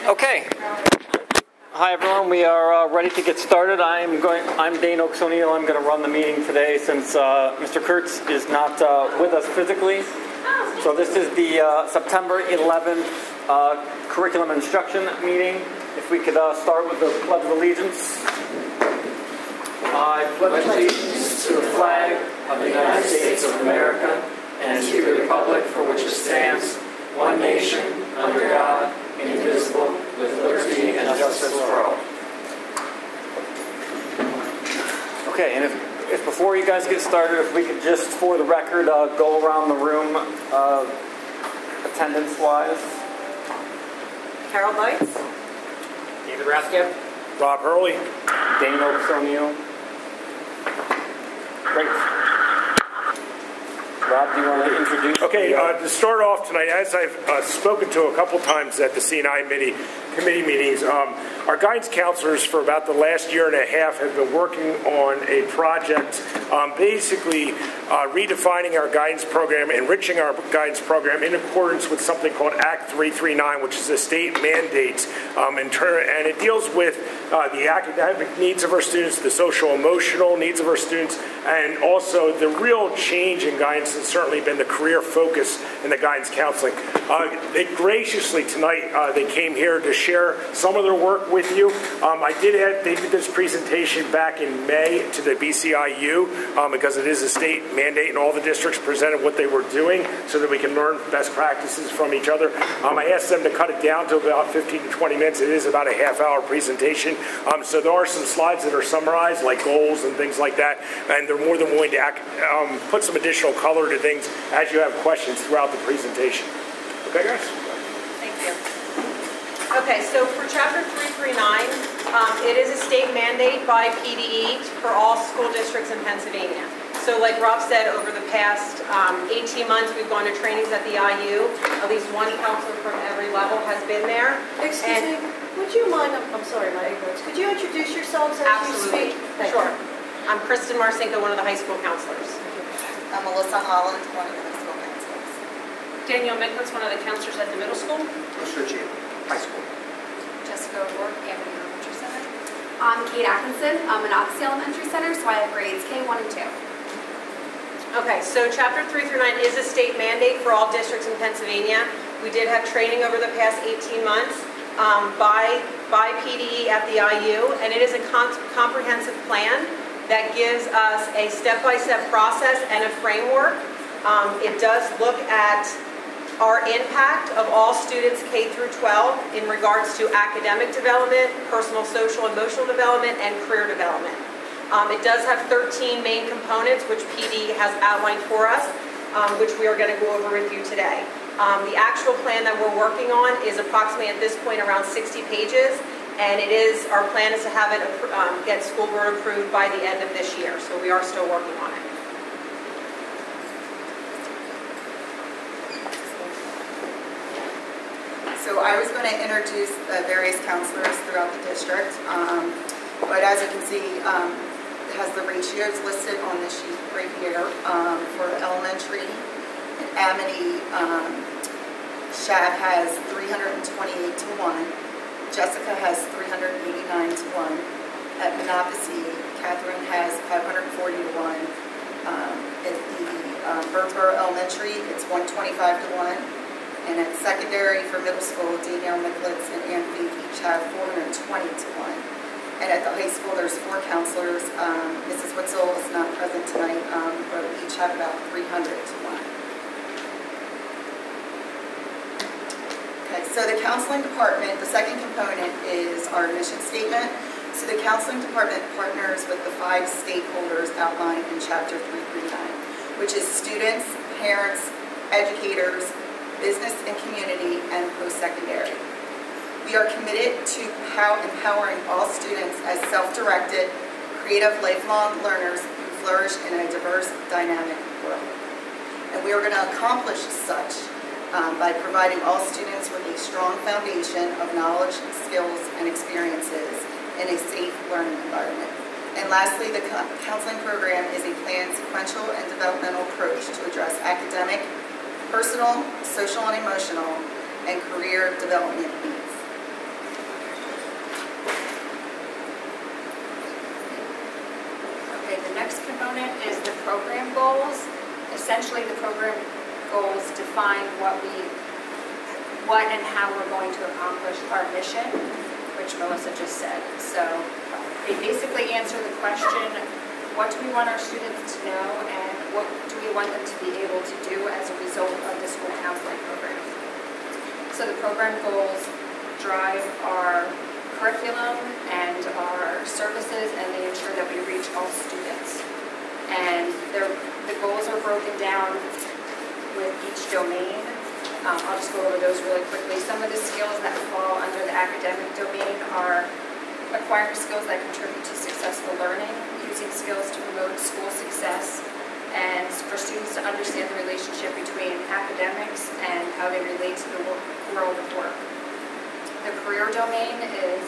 Okay. Hi everyone. We are ready to get started. I'm Dane Oaks O'Neill. I'm going to run the meeting today since Mr. Kurtz is not with us physically. So this is the September 11th curriculum instruction meeting. If we could start with the Pledge of Allegiance. I pledge allegiance to the flag of the United States of America and to the republic for which it stands, one nation, under God, indivisible, with liberty and justice for all. Okay, and if before you guys get started, if we could just, for the record, go around the room attendance-wise. Carol Bites. David Rathgeb. Rob Hurley. Dane Oaks O'Neill. Great. Rob, do you want to introduce? Okay, to start off tonight, as I've spoken to a couple times at the C&I committee meetings, our guidance counselors for about the last year and a half have been working on a project basically redefining our guidance program, enriching our guidance program in accordance with something called Act 339, which is a state mandate, and it deals with the academic needs of our students, the social-emotional needs of our students, and also the real change in guidance has certainly been the career focus in the guidance counseling. They graciously tonight, they came here to share some of their work with you. They did this presentation back in May to the BCIU because it is a state mandate and all the districts presented what they were doing so that we can learn best practices from each other. I asked them to cut it down to about 15 to 20 minutes. It is about a half-hour presentation. So there are some slides that are summarized, like goals and things like that, and they're more than willing to put some additional color to things as you have questions throughout the presentation. Okay, guys? Thank you. Okay, so for Chapter 339, it is a state mandate by PDE for all school districts in Pennsylvania. So like Rob said, over the past 18 months, we've gone to trainings at the IU. At least one counselor from every level has been there. Excuse me, would you mind, I'm sorry, my ignorance, could you introduce yourselves as absolutely. you speak? Sure. I'm Kristen Marcinko, one of the high school counselors. I'm Melissa Holland, one of the high school counselors. Danielle Micklitz, one of the counselors at the middle school. High school. Jessica O'Rourke, Amity Elementary Center. I'm Kate Atkinson. I'm an Odyssey Elementary Center, so I have grades K1 and 2. Okay, so Chapter 339 is a state mandate for all districts in Pennsylvania. We did have training over the past 18 months by PDE at the IU, and it is a comprehensive plan that gives us a step-by-step process and a framework. It does look at our impact of all students K through 12 in regards to academic development, personal, social, emotional development, and career development. It does have 13 main components, which PD has outlined for us, which we are going to go over with you today. The actual plan that we're working on is approximately at this point around 60 pages, and our plan is to have it get school board approved by the end of this year, so we are still working on it. So I was going to introduce the various counselors throughout the district, but as you can see, it has the ratios listed on the sheet right here for elementary. In Amity, Shad has 328 to 1. Jessica has 389 to 1. At Monocacy, Catherine has 540 to 1. At the Birdsboro Elementary, it's 125 to 1. And at secondary for middle school, Danielle Micklitz and Ann Fee each have 420 to 1. And at the high school, there's 4 counselors. Mrs. Witzel is not present tonight, but we each have about 300 to 1. Okay, so the counseling department, the second component is our mission statement. So the counseling department partners with the 5 stakeholders outlined in Chapter 339, which is students, parents, educators, business and community, and post-secondary. We are committed to empowering all students as self-directed, creative, lifelong learners who flourish in a diverse, dynamic world. And we are going to accomplish such by providing all students with a strong foundation of knowledge, skills, and experiences in a safe learning environment. And lastly, the counseling program is a planned sequential and developmental approach to address academic, personal, social, and emotional, and career development needs. Okay, the next component is the program goals. Essentially, the program goals define what and how we're going to accomplish our mission, which Melissa just said. So they basically answer the question, what do we want our students to know, and what do we want them to be able to do as a result of the school counseling program? So the program goals drive our curriculum and our services, and they ensure that we reach all students. And the goals are broken down with each domain. I'll just go over those really quickly. Some of the skills that fall under the academic domain are acquiring skills that contribute to successful learning, using skills to promote school success, and for students to understand the relationship between academics and how they relate to the world of work. The career domain is,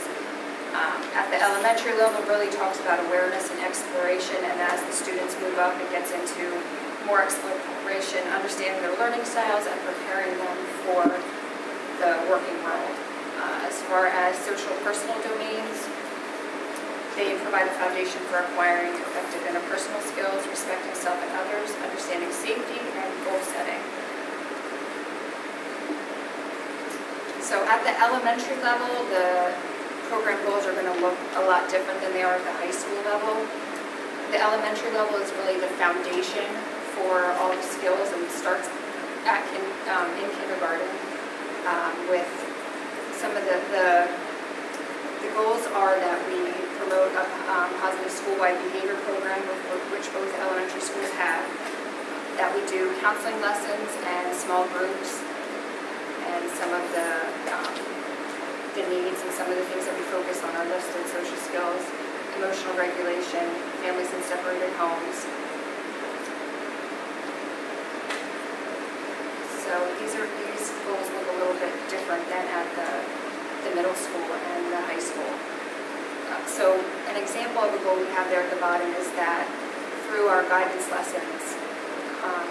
at the elementary level, really talks about awareness and exploration, and as the students move up, it gets into more exploration, understanding their learning styles, and preparing them for the working world. As far as social personal domains, they provide a foundation for acquiring effective interpersonal skills, respecting self and others, understanding safety, and goal setting. So at the elementary level, the program goals are going to look a lot different than they are at the high school level. The elementary level is really the foundation for all the skills, and starts in kindergarten with some of the goals are that we promote a positive school-wide behavior program, which both elementary schools have, that we do counseling lessons and small groups, and some of the needs and some of the things that we focus on are listed: social skills, emotional regulation, families in separated homes. So these goals look a little bit different than at the middle school and the high school. So an example of a goal we have there at the bottom is that through our guidance lessons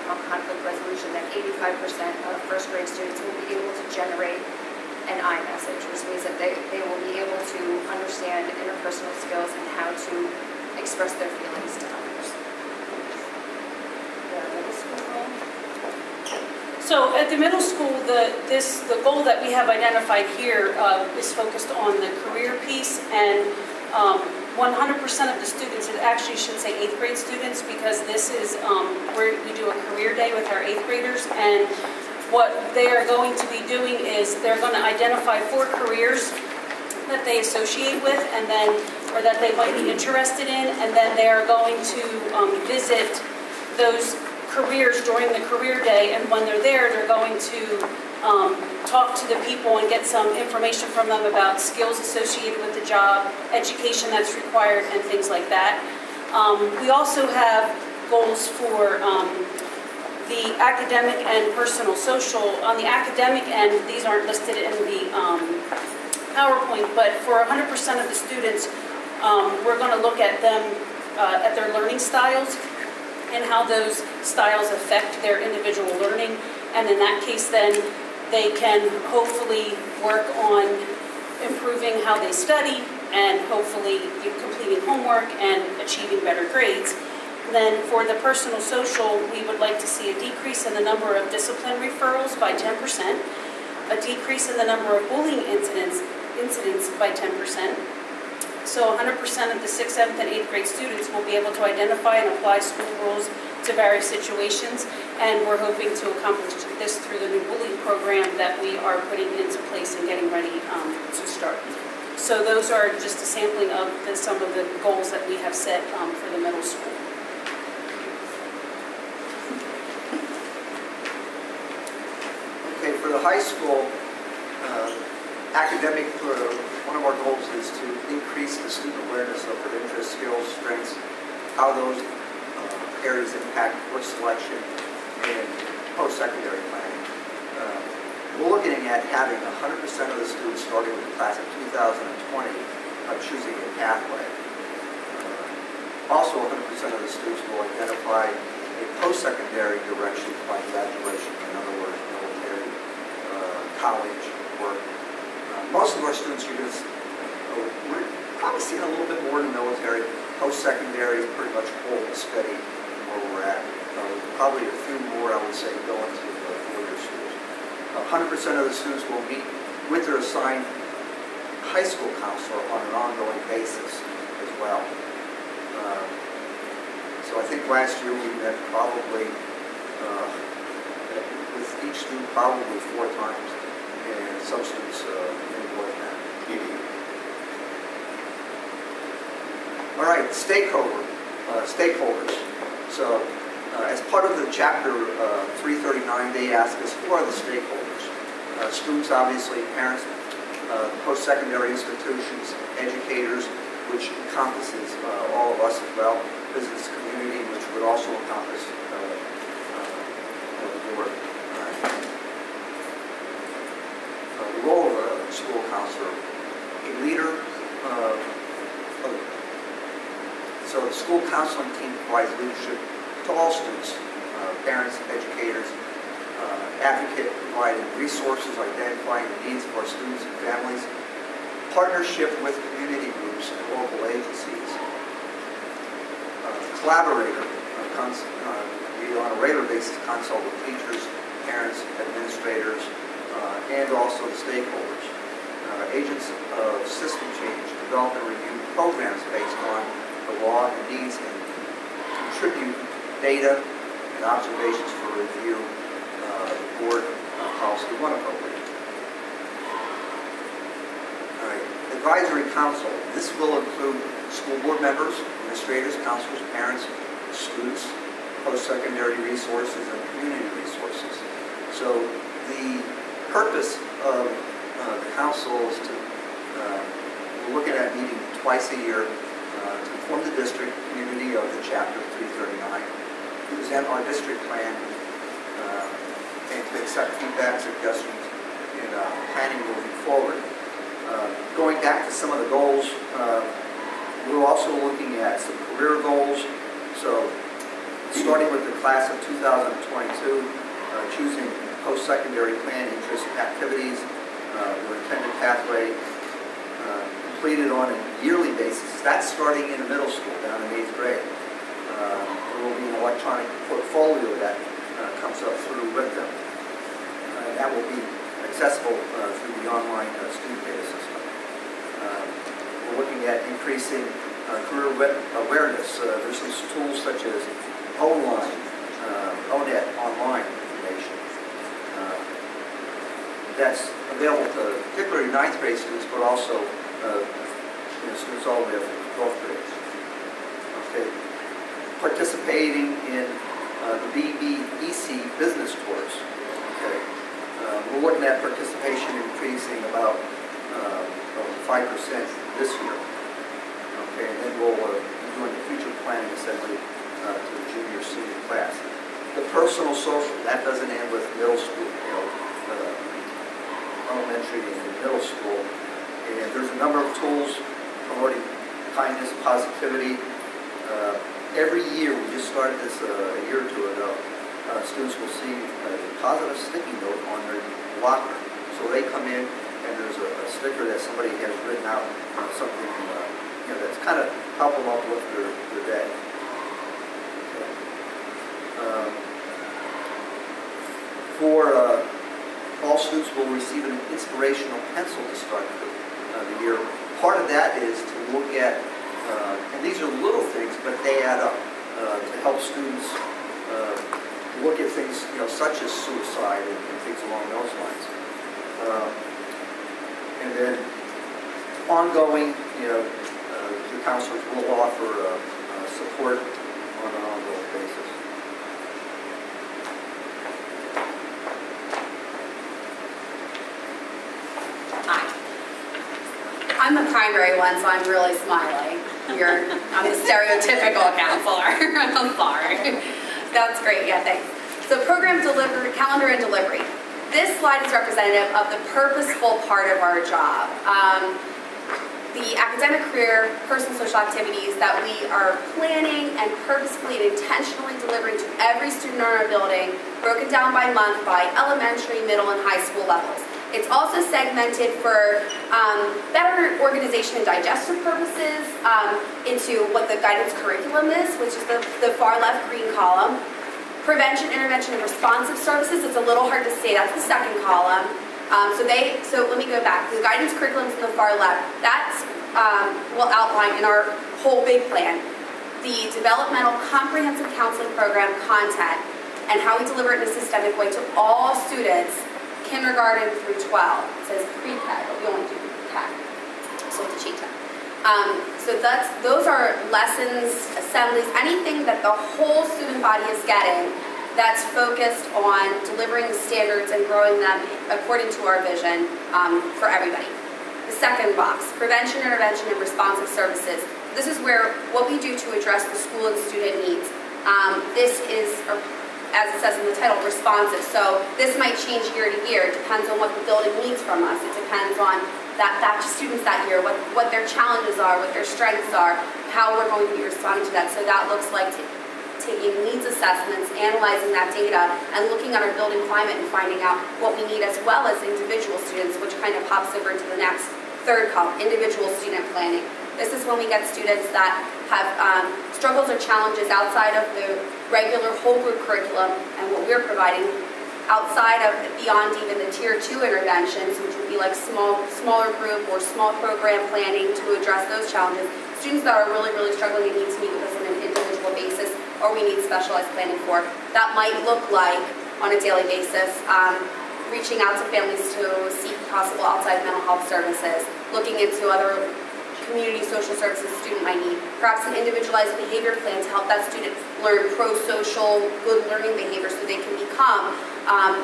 on conflict resolution, that 85% of first grade students will be able to generate an I message, which means that they will be able to understand interpersonal skills and how to express their feelings to others. The middle school goal. So at the middle school, the goal that we have identified here is focused on the career piece, and 100% of the students, it actually should say 8th grade students, because this is where we do a career day with our 8th graders, and what they are going to be doing is they're going to identify 4 careers that they associate with, and then, or that they might be interested in, and then they are going to visit those careers during the career day, and when they're there, they're going to talk to the people and get some information from them about skills associated with the job, education that's required, and things like that. We also have goals for the academic and personal social. On the academic end, these aren't listed in the PowerPoint, but for 100% of the students, we're going to look at them, at their learning styles, and how those styles affect their individual learning. And in that case, then, they can hopefully work on improving how they study, and hopefully completing homework and achieving better grades. Then for the personal social, we would like to see a decrease in the number of discipline referrals by 10%, a decrease in the number of bullying incidents by 10%. So 100% of the 6th, 7th, and 8th grade students will be able to identify and apply school rules to various situations, and we're hoping to accomplish this through the new bullying program that we are putting into place and getting ready to start. So those are just a sampling of some of the goals that we have set for the middle school. Okay, for the high school, academic, one of our goals is to increase the student awareness of their interests, skills, strengths, how those areas impact course selection and post-secondary planning. We're looking at having 100% of the students starting with the class of 2020 of choosing a pathway. Also, 100% of the students will identify a post-secondary direction by graduation. In other words, college work. Most of our students, we're probably seeing a little bit more in the military. Post-secondary is pretty much hold steady where we're at. Probably a few more, I would say, go into four-year schools. 100% of the students will meet with their assigned high school counselor on an ongoing basis as well. So I think last year we met probably with each student probably 4 times, and some students maybe more than that. All right, stakeholders. So as part of the chapter 339, they asked us, who are the stakeholders? Students, obviously, parents, post-secondary institutions, educators, which encompasses all of us as well, business community, which would also encompass the board. The role of a school counselor, a leader. So the school counseling team provides leadership to all students, parents, educators, advocate, providing resources, identifying the needs of our students and families, partnership with community groups and local agencies, collaborator, we on a regular basis consult with teachers, parents, administrators, and also the stakeholders, agents of system change, develop and review programs based on the law and needs, and contribute data and observations for review, the board policy when appropriate. All right. Advisory council. This will include school board members, administrators, counselors, parents, students, post-secondary resources, and community resources. So the purpose of the council is to, we're looking at meeting twice a year to inform the district community of the chapter 339, present our district plan, and to accept feedback, suggestions, and planning moving forward. Going back to some of the goals, we're also looking at some career goals. So starting with the class of 2022, choosing post-secondary plan interest activities, the intended pathway, completed on a yearly basis. That's starting in the middle school, down in 8th grade. There will be an electronic portfolio that comes up through with them. That will be accessible through the online student data system. We're looking at increasing career awareness. There's some tools such as ONLINE, ONET, online information. That's available to particularly 9th grade students, but also students all the way up to 12th grades. Okay. Participating in the BBEC business tours. Okay. We're looking at participation increasing about 5% this year. Okay, and then we'll be doing the future planning assembly to the junior senior class. The personal social, that doesn't end with middle school, elementary and middle school. And there's a number of tools promoting kindness, positivity. Every year, we just started this a year or two ago, students will see a positive sticky note on their locker. So they come in and there's a sticker that somebody has written out, something that's kind of help them uplift their day. Okay. All students will receive an inspirational pencil to start the year. Part of that is to look at, and these are little things, but they add up to help students look at things, such as suicide and things along those lines. And then ongoing, the counselors will offer support on an ongoing basis. Hi. I'm the primary one, so I'm really smiling. I'm the stereotypical counselor. I'm sorry. That's great. Yeah, thanks. So program delivery, calendar and delivery. This slide is representative of the purposeful part of our job. The academic career, personal social activities that we are planning and purposefully and intentionally delivering to every student in our building, broken down by month by elementary, middle, and high school levels. It's also segmented for better organization and digestion purposes into what the guidance curriculum is, which is the far left green column. Prevention, intervention, and responsive services, it's a little hard to say, that's the second column. So let me go back. The guidance curriculum is in the far left. That's will outline in our whole big plan the developmental comprehensive counseling program content and how we deliver it in a systemic way to all students, kindergarten through 12. It says pre-K, but we only do K. So it's a cheat. So those are lessons, assemblies, anything that the whole student body is getting that's focused on delivering the standards and growing them according to our vision for everybody. The second box, prevention, intervention, and responsive services. This is where what we do to address the school and student needs. This is, as it says in the title, responsive. So this might change year to year. It depends on what the building needs from us. It depends on that students that year, what their challenges are, what their strengths are, how we're going to be responding to that. So that looks like taking needs assessments, analyzing that data, and looking at our building climate and finding out what we need as well as individual students, which kind of pops over into the next third column, individual student planning. This is when we get students that have struggles or challenges outside of the regular whole group curriculum and what we're providing outside of, beyond even the tier 2 interventions, which would be like smaller group or small program planning to address those challenges. Students that are really, really struggling and need to meet with us on an individual basis, or we need specialized planning for. That might look like, on a daily basis, reaching out to families to seek possible outside mental health services, looking into other community social services a student might need, perhaps an individualized behavior plan to help that student learn pro-social, good learning behavior so they can become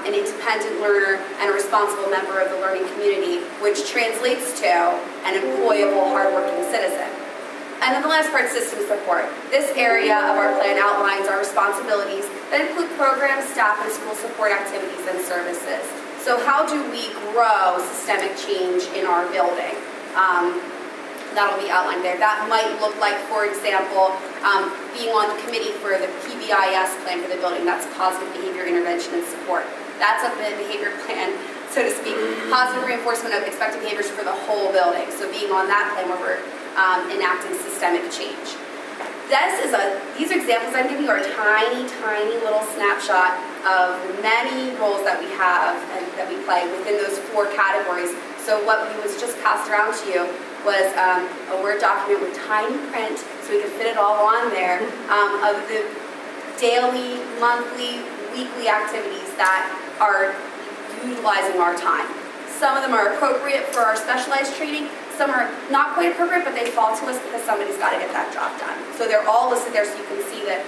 an independent learner and a responsible member of the learning community, which translates to an employable, hardworking citizen. And then the last part, system support. This area of our plan outlines our responsibilities that include programs, staff, and school support activities and services. So how do we grow systemic change in our building? That'll be outlined there. That might look like, for example, being on the committee for the PBIS plan for the building. That's positive behavior intervention and support. That's a behavior plan, so to speak, positive reinforcement of expected behaviors for the whole building. So being on that plan where we're enacting systemic change. These examples I'm giving you are a tiny, tiny little snapshot of the many roles that we have and that we play within those 4 categories. So what was just passed around to you was a Word document with tiny print, so we could fit it all on there, of the daily, monthly, weekly activities that are utilizing our time. Some of them are appropriate for our specialized training. Some are not quite appropriate, but they fall to us because somebody's got to get that job done. So they're all listed there so you can see the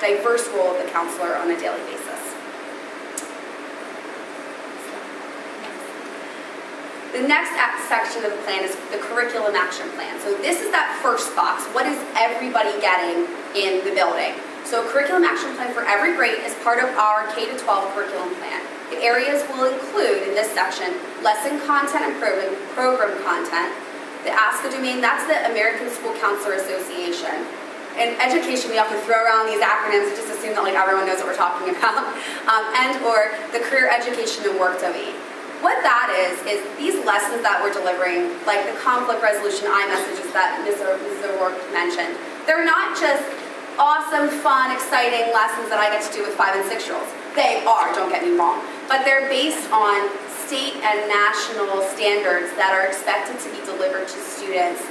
diverse role of the counselor on a daily basis. The next section of the plan is the curriculum action plan. So this is that first box. What is everybody getting in the building? So a curriculum action plan for every grade is part of our K-12 curriculum plan. The areas will include, in this section, lesson content and program content. The ASCA domain, that's the American School Counselor Association. In education, we often throw around these acronyms and just assume that everyone knows what we're talking about. And/or the career education and work domain. What that is these lessons that we're delivering, like the conflict resolution iMessages that Ms. O'Rourke mentioned, they're not just awesome, fun, exciting lessons that I get to do with 5- and 6-year-olds. They are, don't get me wrong, but they're based on state and national standards that are expected to be delivered to students,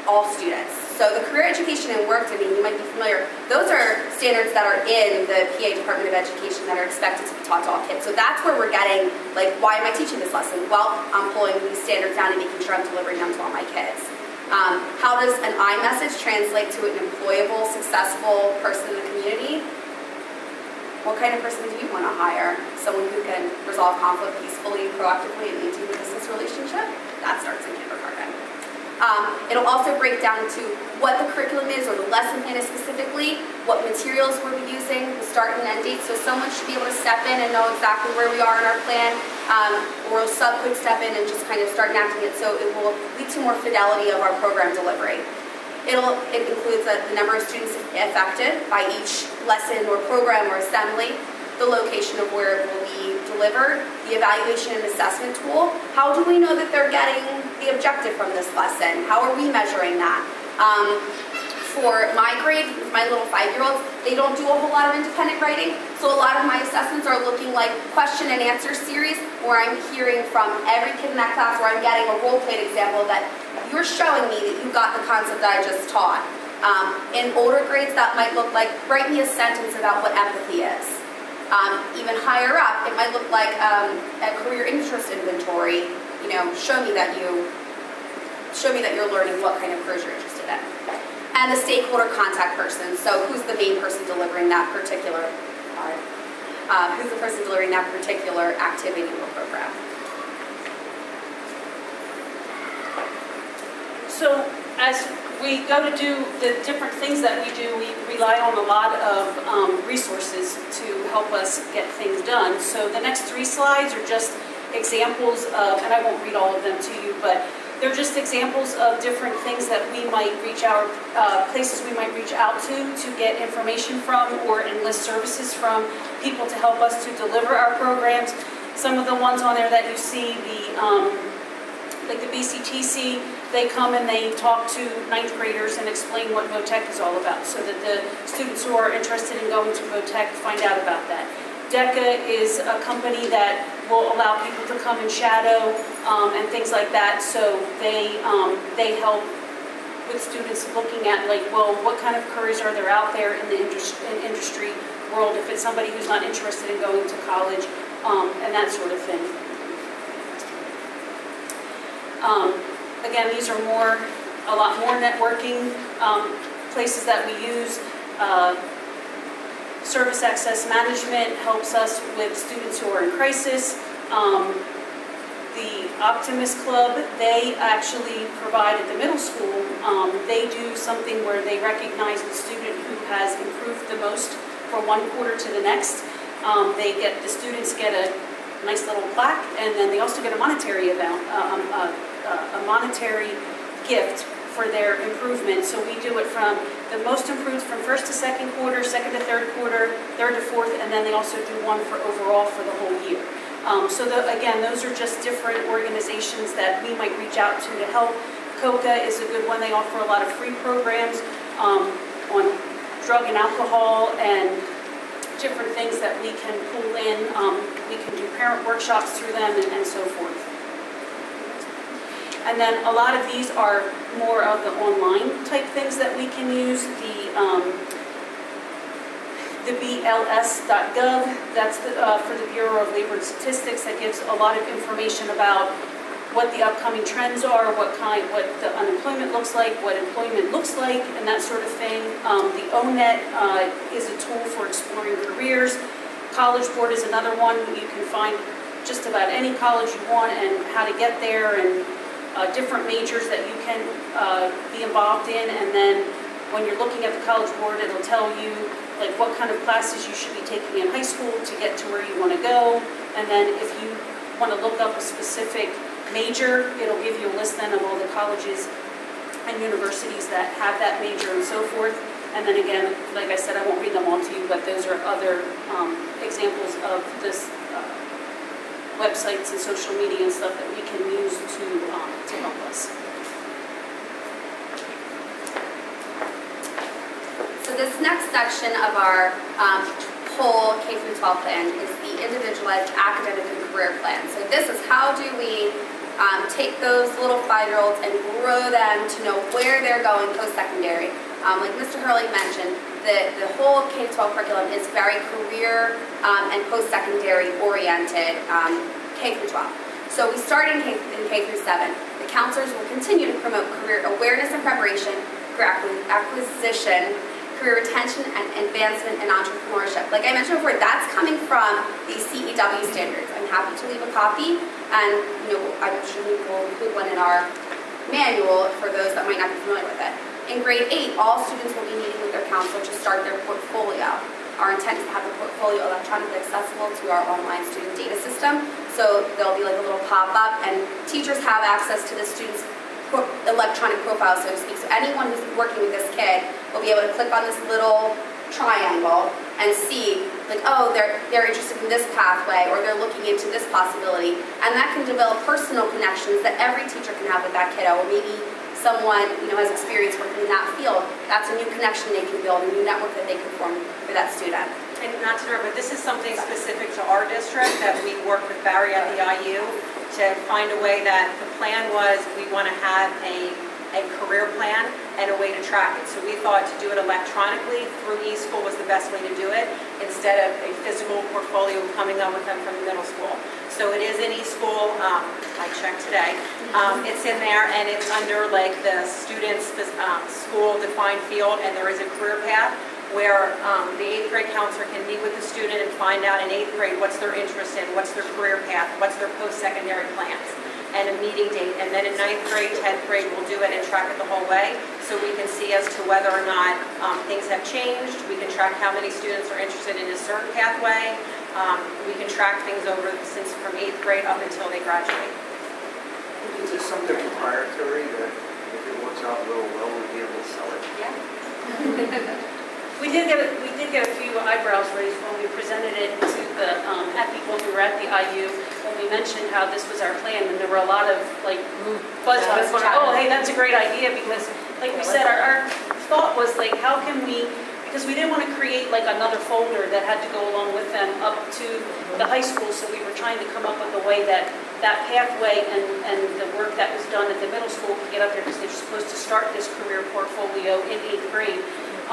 all students. So the career education and work domain, you might be familiar, those are standards that are in the PA Department of Education that are expected to be taught to all kids. So that's where we're getting, why am I teaching this lesson? Well, I'm pulling these standards down and making sure I'm delivering them to all my kids. How does an iMessage translate to an employable, successful person in the community? What kind of person do you want to hire? Someone who can resolve conflict peacefully, proactively, and maintain a business relationship? That starts in kindergarten. It'll also break down to what the curriculum is or the lesson plan is specifically, what materials we'll be using, the start and end date, so someone should be able to step in and know exactly where we are in our plan, or a sub could step in and just kind of start enacting it, so it will lead to more fidelity of our program delivery. It includes the number of students affected by each lesson or program or assembly, the location of where it will be delivered, the evaluation and assessment tool. How do we know that they're getting the objective from this lesson? How are we measuring that? For my grade, my little 5-year-olds, they don't do a whole lot of independent writing, so a lot of my assessments are looking like question and answer series where I'm hearing from every kid in that class, where I'm getting a role-played example that you're showing me that you got the concept that I just taught. In older grades, that might look like, write me a sentence about what empathy is. Even higher up, it might look like a career interest inventory. You know, show me that you're learning what kind of careers you're interested in. And the stakeholder contact person. So who's the main person delivering that particular who's the person delivering that particular activity or program? So as we go to do the different things that we do, we rely on a lot of resources to help us get things done. So the next 3 slides are just examples of, and I won't read all of them to you, but they're just examples of different things that we might reach out, places we might reach out to get information from or enlist services from people to help us to deliver our programs. Some of the ones on there that you see, like the BCTC, they come and they talk to 9th graders and explain what VOTEC is all about so that the students who are interested in going to VOTEC find out about that. DECA is a company that will allow people to come and shadow and things like that. So they help with students looking at, like, well, what kind of careers are there out there in the industry world if it's somebody who's not interested in going to college and that sort of thing. Again, these are a lot more networking places that we use. Service Access Management helps us with students who are in crisis. The Optimist Club, they actually provide at the middle school, they do something where they recognize the student who has improved the most from one quarter to the next. The students get a nice little plaque, and then they also get a monetary gift for their improvement. So we do it from the most improved from 1st to 2nd quarter, 2nd to 3rd quarter, 3rd to 4th, and then they also do one for overall for the whole year. Again, those are just different organizations that we might reach out to help. COCA is a good one. They offer a lot of free programs on drug and alcohol and different things that we can pull in. We can do parent workshops through them and so forth. And then a lot of these are more of the online type things that we can use. The BLS.gov, that's for the Bureau of Labor and Statistics, that gives a lot of information about what the upcoming trends are, what the unemployment looks like, what employment looks like, and that sort of thing. The ONET is a tool for exploring careers. College Board is another one. You can find just about any college you want and how to get there, and different majors that you can be involved in. And then when you're looking at the College Board, it'll tell you like what kind of classes you should be taking in high school to get to where you want to go. And then if you want to look up a specific major, it'll give you a list then of all the colleges and universities that have that major and so forth. And then again, like I said, I won't read them all to you, but those are other examples of this websites and social media and stuff that we can use to help us. So this next section of our whole K-12 plan is the individualized academic and career plan. So this is how do we take those little 5-year-olds and grow them to know where they're going post-secondary. Like Mr. Hurley mentioned, the whole K-12 curriculum is very career and post-secondary oriented, K-12. So we start in K-7. The counselors will continue to promote career awareness and preparation, career acquisition, career retention, and advancement in entrepreneurship. Like I mentioned before, that's coming from the CEW standards. I'm happy to leave a copy, and I'm sure we will include one in our manual for those that might not be familiar with it. In grade 8, all students will be meeting with their counselor to start their portfolio. Our intent is to have the portfolio electronically accessible to our online student data system. So there'll be like a little pop-up, and teachers have access to the students' electronic profile, so to speak. So anyone who's working with this kid will be able to click on this little triangle and see, like, oh, they're interested in this pathway, or they're looking into this possibility. And that can develop personal connections that every teacher can have with that kiddo, or maybe someone, has experience working in that field. That's a new connection they can build, a new network that they can form for that student. And not to interrupt, but this is something specific to our district that we worked with Barry at the IU to find a way that the plan was we want to have a career plan and a way to track it. So we thought to do it electronically through eSchool was the best way to do it instead of a physical portfolio coming up with them from the middle school. So it is in eSchool. I checked today. It's in there and it's under like the student's school defined field, and there is a career path where the 8th grade counselor can meet with the student and find out in 8th grade what's their interest in, what's their career path, what's their post-secondary plans, and a meeting date. And then in 9th grade, 10th grade, we'll do it and track it the whole way so we can see as to whether or not things have changed. We can track how many students are interested in a certain pathway. We can track things over since from 8th grade up until they graduate. Is this something proprietary that if it works out real well, we'll be able to sell it? Yeah. We did get a few eyebrows raised when we presented it to when we were at the IU, when we mentioned how this was our plan, and there were a lot of like buzz going, oh, hey, that's a great idea, because like we said, our thought was like, how can we, because we didn't want to create like another folder that had to go along with them up to the high school, so we were trying to come up with a way that pathway and the work that was done at the middle school could get up there, because they're supposed to start this career portfolio in 8th grade.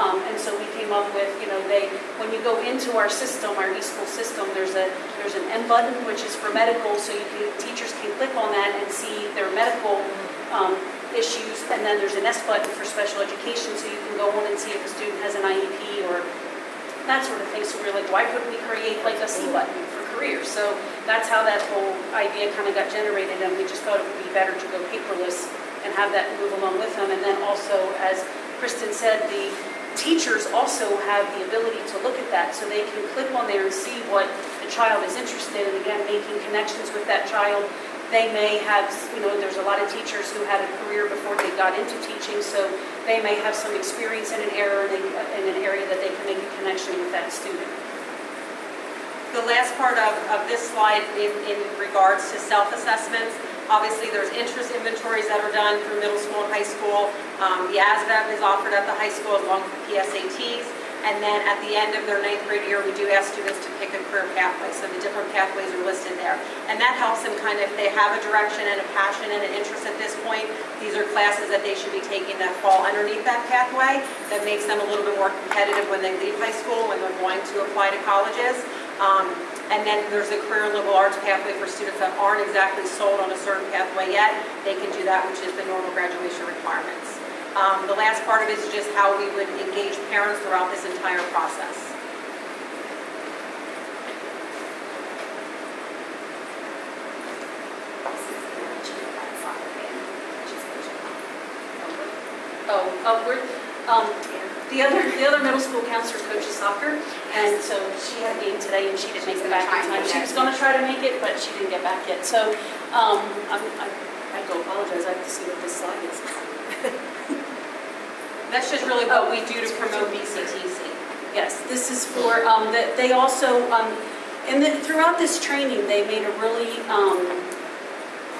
And so we came up with, when you go into our system, our eSchool system, there's an M button, which is for medical, so teachers can click on that and see their medical issues, and then there's an S button for special education, so you can go on and see if a student has an IEP or that sort of thing. So we were like, why couldn't we create like a C button for careers? So that's how that whole idea kind of got generated, and we just thought it would be better to go paperless and have that move along with them. And then also, as Kristen said, the teachers also have the ability to look at that, so they can click on there and see what the child is interested in. Again, making connections with that child. They may have, there's a lot of teachers who had a career before they got into teaching, so they may have some experience in an area that they can make a connection with that student. The last part of this slide in regards to self-assessments, obviously there's interest inventories that are done through middle school and high school. The ASVAB is offered at the high school along with the PSATs. And then at the end of their 9th grade year, we do ask students to pick a career pathway. So the different pathways are listed there. And that helps them kind of, if they have a direction and a passion and an interest at this point, these are classes that they should be taking that fall underneath that pathway. That makes them a little bit more competitive when they leave high school, when they're going to apply to colleges. And then there's a career and liberal arts pathway for students that aren't exactly sold on a certain pathway yet. They can do that, which is the normal graduation requirements. The last part of it is just how we would engage parents throughout this entire process. The other middle school counselor coaches soccer, and so she had a game today, and she didn't make it back in time. She was going to try to make it, but she didn't get back yet. So I have to apologize. I have to see what this slide is. That's just really what we do to promote BCTC. Yes, this is for, they also, throughout this training, they made a really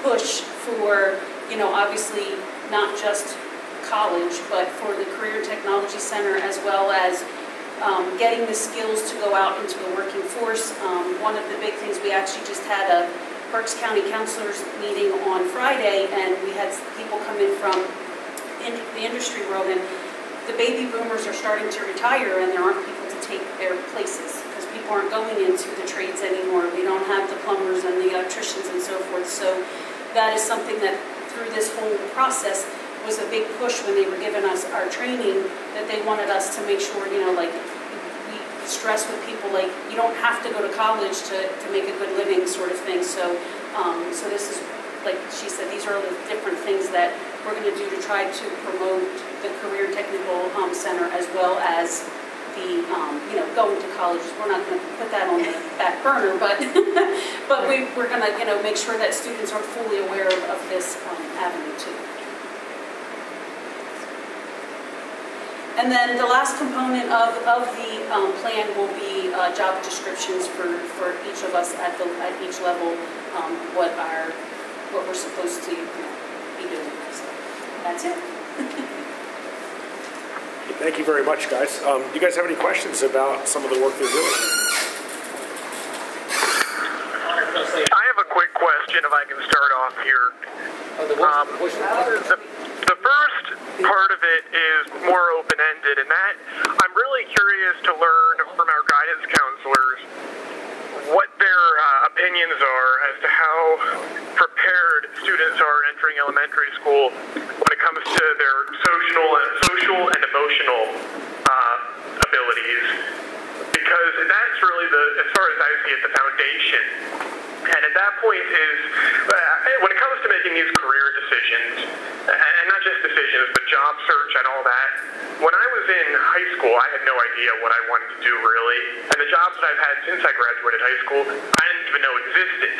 push for, obviously not just college, but for the Career Technology Center, as well as getting the skills to go out into the working force. One of the big things, we actually just had a Berks County Counselors meeting on Friday, and we had people come in from the industry world, and the baby boomers are starting to retire, and there aren't people to take their places because people aren't going into the trades anymore. We don't have the plumbers and the electricians and so forth. So that is something that through this whole process was a big push when they were giving us our training, that they wanted us to make sure, like we stress with people, like you don't have to go to college to make a good living sort of thing. So, so this is, like she said, these are the different things that we're going to do to try to promote the Career Technical Center, as well as the, going to colleges. We're not going to put that on the back burner, but but we're going to, make sure that students are fully aware of this avenue too. And then the last component of the plan will be job descriptions for each of us at each level, what we're supposed to be doing. So that's it. Thank you very much, guys. Do you guys have any questions about some of the work they're doing? I have a quick question if I can start off here. The first part of it is more open-ended, and that I'm really curious to learn from our guidance counselors what their opinions are as to how prepared students are entering elementary school when it comes to their social and emotional abilities, because that's really as far as I see it, the foundation. And at that point is, when it comes to making these career decisions, and not just decisions, but job search and all that, when I was in high school, I had no idea what I wanted to do, really. And the jobs that I've had since I graduated high school, I didn't even know existed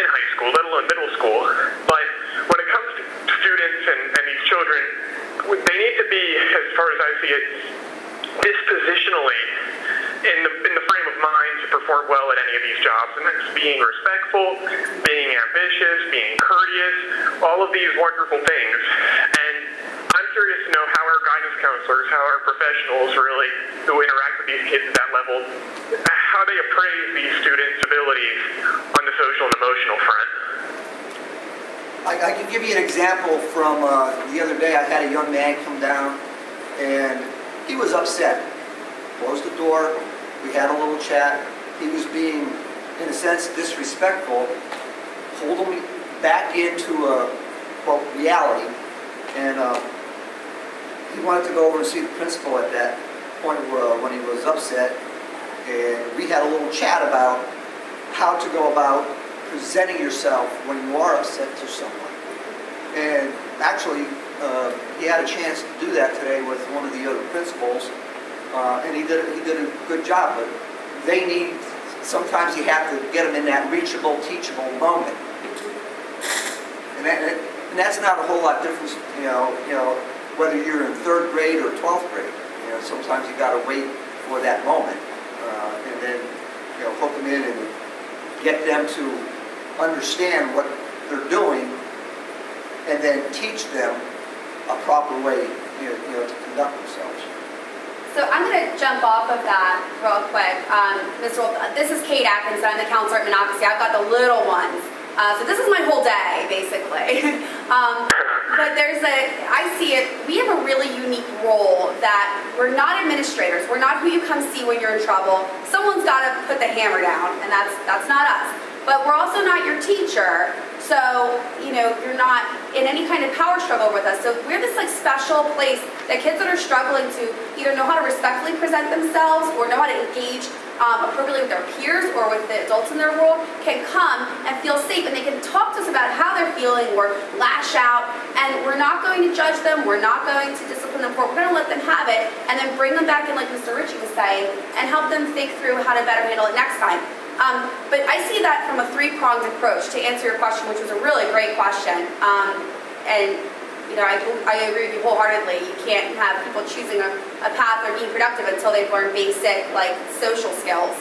in high school, let alone middle school. But when it comes to students and these children, they need to be, as far as I see it, dispositionally in the frame of mind to perform well at any of these jobs, and that's being respectful, being ambitious, being courteous, all of these wonderful things. And I'm curious to know how our guidance counselors, how our professionals really who interact with these kids at that level, how they appraise these students' abilities on the social and emotional front. I can give you an example from the other day. I had a young man come down, and he was upset. Closed the door. We had a little chat. He was being, in a sense, disrespectful. Pulled him back into reality, and he wanted to go over and see the principal at that point when he was upset. And we had a little chat about how to go about presenting yourself when you are upset to someone. And actually, he had a chance to do that today with one of the other principals, and he did a good job. But they need, sometimes you have to get them in that reachable, teachable moment, and that's not a whole lot different, you know, whether you're in 3rd grade or 12th grade. You know, sometimes you got to wait for that moment, and then hook them in and get them to understand what they're doing, and then teach them a proper way, to conduct themselves. So I'm going to jump off of that real quick. This is Kate Atkinson. I'm the counselor at Monocacy. I've got the little ones. So this is my whole day, basically. But I see it, we have a really unique role that we're not administrators. We're not who you come see when you're in trouble. Someone's got to put the hammer down, and that's not us. But we're also not your teacher. So, you're not in any kind of power struggle with us. So we're this special place that kids that are struggling to either know how to respectfully present themselves or know how to engage appropriately with their peers or with the adults in their role can come and feel safe, and they can talk to us about how they're feeling or lash out, and we're not going to judge them, we're not going to discipline them for it, we're going to let them have it and then bring them back in, like Mr. Ritchie was saying, and help them think through how to better handle it next time. But I see that from a 3-pronged approach to answer your question, which was a really great question. I agree with you wholeheartedly. You can't have people choosing a path or being productive until they've learned basic, social skills.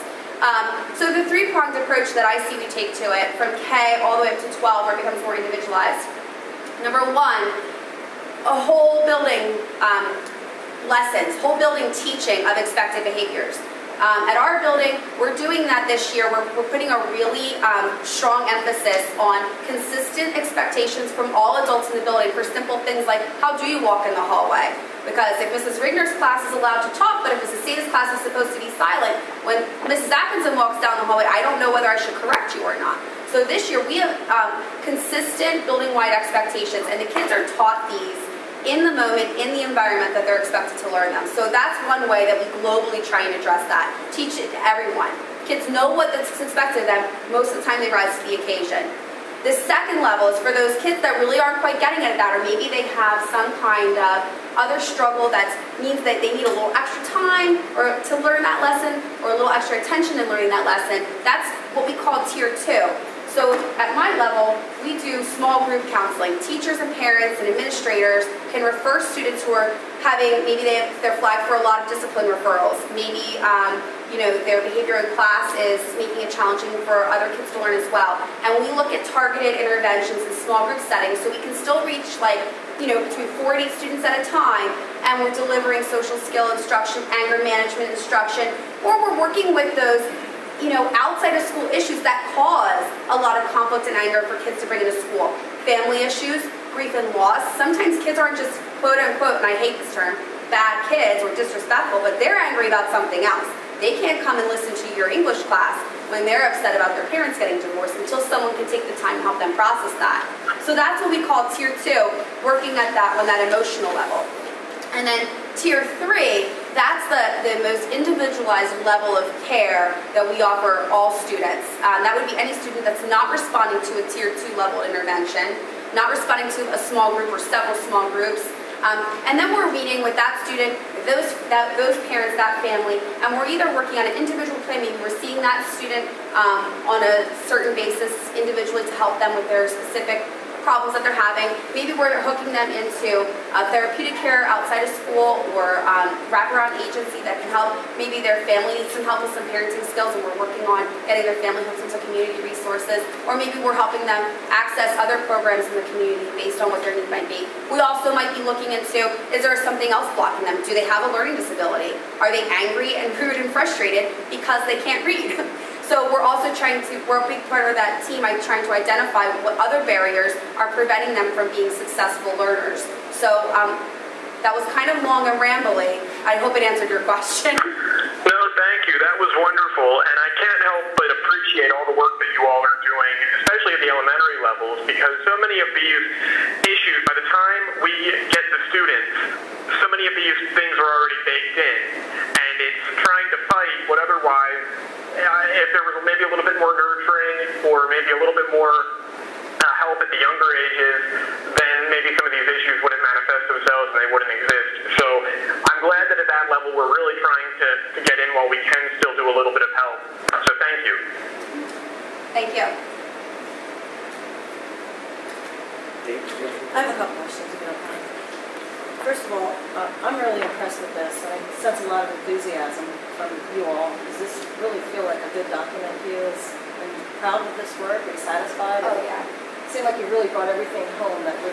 So the 3-pronged approach that I see we take to it, from K all the way up to 12, where it becomes more individualized. Number 1, a whole building lessons, whole building teaching of expected behaviors. At our building, we're doing that this year. We're putting a really strong emphasis on consistent expectations from all adults in the building for simple things like, how do you walk in the hallway? Because if Mrs. Rigner's class is allowed to talk, but if Mrs. Sata's class is supposed to be silent, when Mrs. Atkinson walks down the hallway, I don't know whether I should correct you or not. So this year, we have consistent building-wide expectations, and the kids are taught these in the moment, in the environment that they're expected to learn them. So that's one way that we globally try and address that. Teach it to everyone. Kids know what's expected of them. Most of the time they rise to the occasion. The second level is for those kids that really aren't quite getting at that, or maybe they have some kind of other struggle that means that they need a little extra time or to learn that lesson, or a little extra attention in learning that lesson. That's what we call Tier 2. So at my level, we do small group counseling. Teachers and parents and administrators can refer students who are maybe they're flagged for a lot of discipline referrals. Maybe, their behavior in class is making it challenging for other kids to learn as well. And we look at targeted interventions in small group settings, so we can still reach between 40 students at a time, and we're delivering social skill instruction, anger management instruction, or we're working with those outside of school issues that cause a lot of conflict and anger for kids to bring into school. Family issues, grief and loss. Sometimes kids aren't just quote unquote, and I hate this term, bad kids or disrespectful, but they're angry about something else. They can't come and listen to your English class when they're upset about their parents getting divorced until someone can take the time to help them process that. So that's what we call Tier 2, working at that on that emotional level. And then Tier 3, that's the most individualized level of care that we offer all students. That would be any student that's not responding to a Tier 2 level intervention, not responding to a small group or several small groups. And then we're meeting with that student, those parents, that family, and we're either working on an individual plan, maybe we're seeing that student on a certain basis individually to help them with their specific problems that they're having. Maybe we're hooking them into therapeutic care outside of school or wraparound agency that can help. Maybe their family needs some help with some parenting skills and we're working on getting their family hooked into community resources. Or maybe we're helping them access other programs in the community based on what their need might be. We also might be looking into, is there something else blocking them? Do they have a learning disability? Are they angry and rude and frustrated because they can't read? So we're also we're a big part of that team, trying to identify what other barriers are preventing them from being successful learners. So that was kind of long and rambling. I hope it answered your question. No, thank you. That was wonderful. And I can't help but appreciate all the work that you all are doing, especially at the elementary levels, because so many of these issues, by the time we get to students, so many of these things are already baked in. And it's trying to fight what otherwise, if there was maybe a little bit more nurturing or maybe a little bit more help at the younger ages, then maybe some of these issues wouldn't manifest themselves and they wouldn't exist. So I'm glad that at that level we're really trying to get in while we can still do a little bit of help. So thank you. Thank you. I have a couple questions, if you don't mind. First of all, I'm really impressed with this. I sense a lot of enthusiasm from you all. Does this really feel like a good document to you? Are you proud of this work? Are you satisfied? Oh, yeah. It seemed like you really brought everything home that we're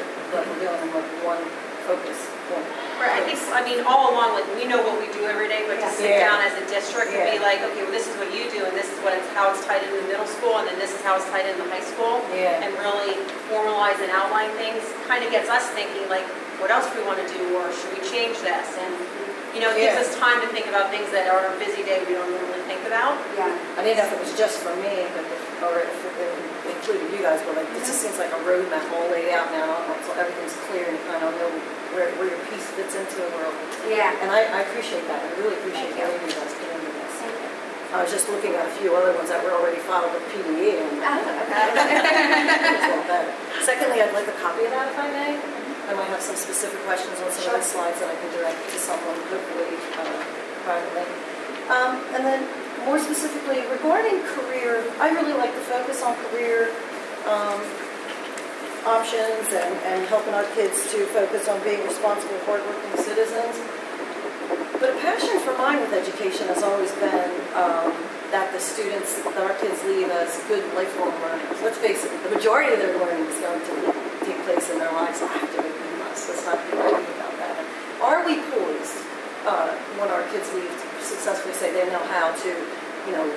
doing in like one focus point. Right, I mean, all along, we know what we do every day, but to sit down as a district and be like, okay, well, this is what you do, and this is how it's tied into middle school, and then this is how it's tied into high school, and really formalize and outline things, kind of gets us thinking, like, what else do we want to do, or should we change this? And, it gives us time to think about things that are a busy day we don't normally think about. Yeah. I didn't know if it was just for me, or if it included you guys, but it just seems like a roadmap all laid out now, so everything's clear and you kind of know where your piece fits into the world. Yeah. And I appreciate that. I really appreciate all of you guys putting into this. I was just looking at a few other ones that were already filed with PDE, and it's all better. Secondly, I'd like a copy of that if I may. I might have some specific questions on some of the slides that I can direct to someone, hopefully privately. And then more specifically, regarding career, I really like to focus on career options and helping our kids to focus on being responsible, hardworking citizens. But a passion for mine with education has always been that our kids leave as good lifelong learners. Let's face it, the majority of their learning is going to take place in their lives after they leave us. Let's not be worried about that. Are we poised when our kids leave to successfully say they know how to,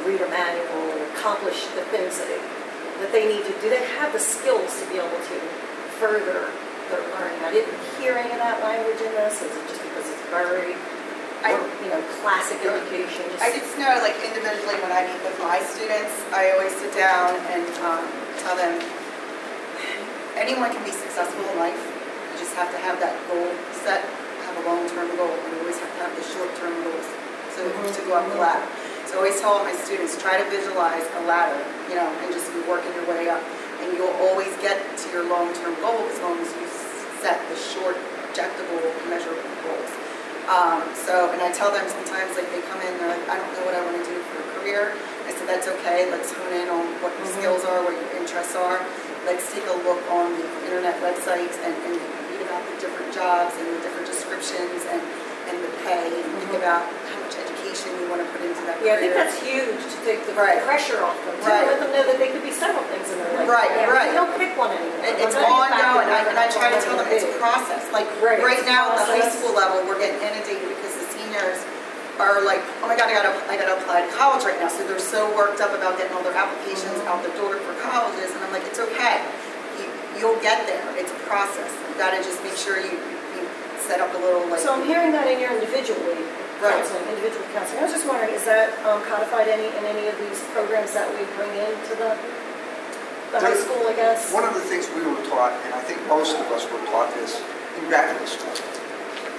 read a manual, accomplish the things that they need to do? They have the skills to be able to further their learning. I didn't hear any of that language in this. Is it just because it's very, classic education? I just know, individually when I meet with my students, I always sit down and tell them, anyone can be successful in life. You just have to have that goal set, have a long-term goal. You always have to have the short-term goals to go up the ladder. So I always tell my students, try to visualize a ladder, and just be working your way up. And you'll always get to your long-term goal as long as you set the short, objectable, measurable goals. And I tell them sometimes, they come in, they're like, I don't know what I want to do for a career. I said, that's okay. Let's hone in on what your skills are, what your interests are. Let's take a look on the internet websites and read about the different jobs and the different descriptions and the pay, and think about how much education we want to put into that Yeah, I think career. that's huge to take the Right. pressure off them. To Right. let them know that they could be several things in their life. Right, Yeah, right. Don't pick one anymore. It's Don't get back ongoing, to and I try to tell them it's a process. Like, Right, right it's a now at the high process. school level, we're getting inundated because the seniors are like, oh my God, I gotta apply to college right now. So they're so worked up about getting all their applications out the door for colleges, and I'm like, it's okay. You'll get there. It's a process. You gotta just make sure you set up a little, like. So I'm hearing that in your individual counseling. I was just wondering, is that codified in any of these programs that we bring into the high school, I guess? One of the things we were taught, and I think most of us were taught this in graduate school,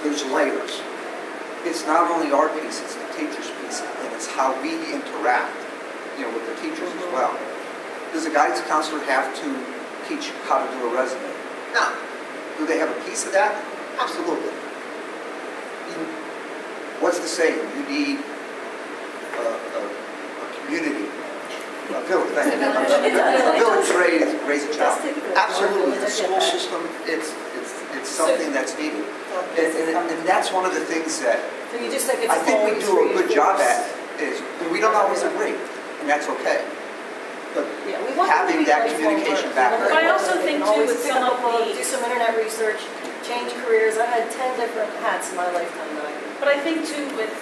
there's layers. It's not only our piece, it's the teacher's piece, and it's how we interact, with the teachers as well. Does a guidance counselor have to teach how to do a resume? No. Do they have a piece of that? Absolutely. What's the saying? You need a community, a village, a village to raise a child. Absolutely. The school system, it's something that's needed. And that's one of the things that So you just think it's I think we do a good job reinforced. at is we don't always agree, and that's okay. But Yeah, we want them to having be that lifelong communication learners. back We want But I them also to think, always too, with pick some up of a book, the- do some internet research, change careers. I had 10 different hats in my lifetime that I could. But I think too, with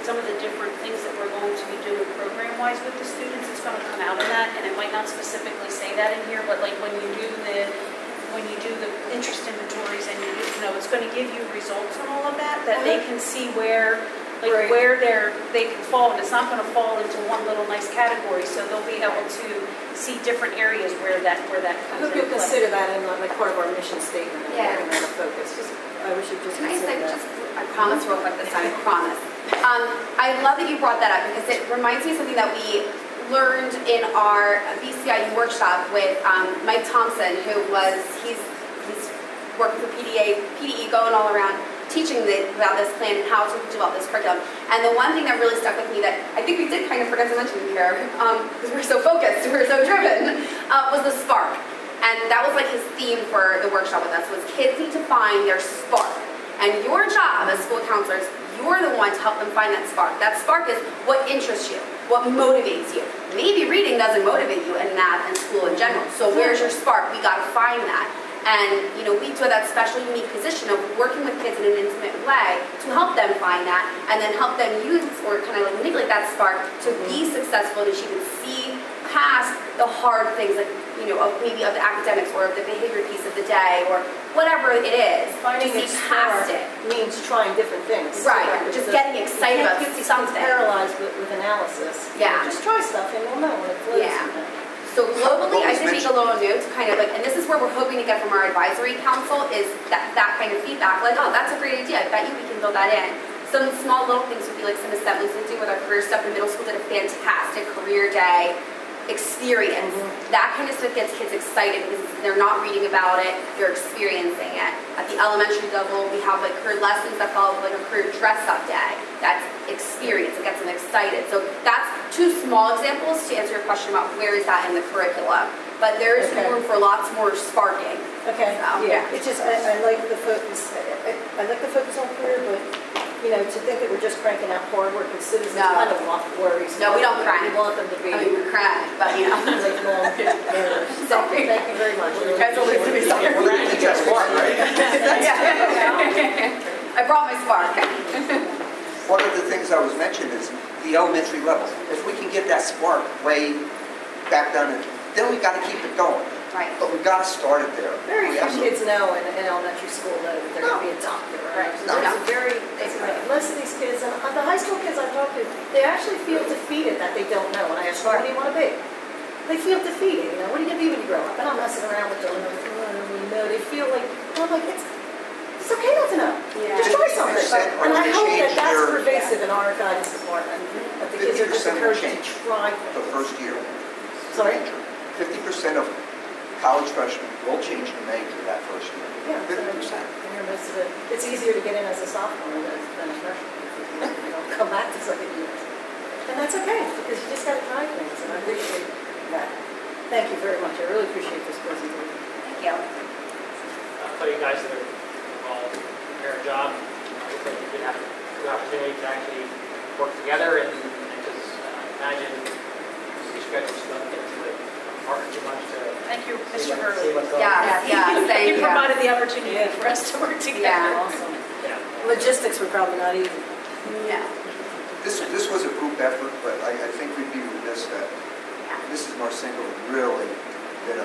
some of the different things that we're going to be doing program-wise with the students, it's going to come out in that, and it might not specifically say that in here, but like when you do the interest inventories, and it's going to give you results on all of that they can see where. Like Right. where they can fall, and it's not going to fall into one little nice category. So they'll be able to see different areas where that I comes hope into you'll play. consider that in like part of our mission statement and Yeah. having that a focus. I wish you'd just Can I consider say, that. I promise real quick this time, I promise. I love that you brought that up because it reminds me of something that we learned in our BCIU workshop with Mike Thompson, he's working for PDE, going all around teaching about this plan and how to develop this curriculum. And the one thing that really stuck with me that I think we did kind of forget to mention here, because we're so focused, we're so driven, was the spark. And that was like his theme for the workshop with us, was kids need to find their spark. And your job as school counselors, you're the one to help them find that spark. That spark is what interests you, what motivates you. Maybe reading doesn't motivate you in math and school in general. So where's your spark? We got to find that. And we do that special, unique position of working with kids in an intimate way to help them find that, and then help them use or kind of like manipulate that spark to be successful and achieve and see past the hard things, like maybe of the academics or of the behavior piece of the day or whatever it is. Finding to a see past spark it. means trying different things. Right, just getting excited about You can't something. get paralyzed with analysis. Yeah. Just try stuff and you'll know when it flows. Yeah. So globally, I did make a little note to kind of like, and this is where we're hoping to get from our advisory council, is that kind of feedback, like, oh, that's a great idea, I bet you we can build that in. Some small little things would be like some assemblies we do with our career stuff in middle school, did a fantastic career day experience. That kind of stuff gets kids excited because they're not reading about it, they're experiencing it. At the elementary level, we have like career lessons that follow like a career dress-up day. That's experience, it gets them excited. So that's two small examples to answer your question about where is that in the curriculum. But there is room for lots more sparking. Okay, So, yeah. It's just, I like the focus, I like the focus on career, but to think that we're just cranking out hard-working citizens, I don't want worries. No, we don't crank. We want them to be. I mean, we're crying, but lifelong learners. Sorry. Thank you very much. You guys always do me something. That's one, right? I brought my spark. One of the things I was mentioning is the elementary level. If we can get that spark way back down, then we got to keep it going. Right. But we got to start it there. Very few kids know in elementary school that they're going to be a doctor, right? No. Most of these kids, and the high school kids I've talked to, they actually feel defeated that they don't know. When I ask them, what do you want to be? They feel defeated, What are you going to be when you grow up? And I'm messing around with them, and I don't really know. They feel like, it's okay not to know. Yeah. Just try something. And I hope that that's their- pervasive in our guidance department, that the kids are just 50% will encouraged to change try the things. first year. Sorry? 50% of college freshmen will change the major that first year. Yeah, 50%. I hear most of it. It's easier to get in as a sophomore than a freshman. You don't come back to second year. And that's okay, because you just got to try things, and I appreciate that. Thank you very much. I really appreciate this presentation. Thank you. I'll tell you guys that are fair job. It looks like you did have a good opportunity to actually work together and just imagine your schedules don't get to it apart too much to Thank you, see Mr. see Hurley. what's going Yeah, on. yeah, thank You you. provided the opportunity for us to work together. Yeah. Awesome. Yeah. Logistics were probably not easy. Yeah. This was a group effort, but I think we'd be remiss that Mrs. Marcinko really did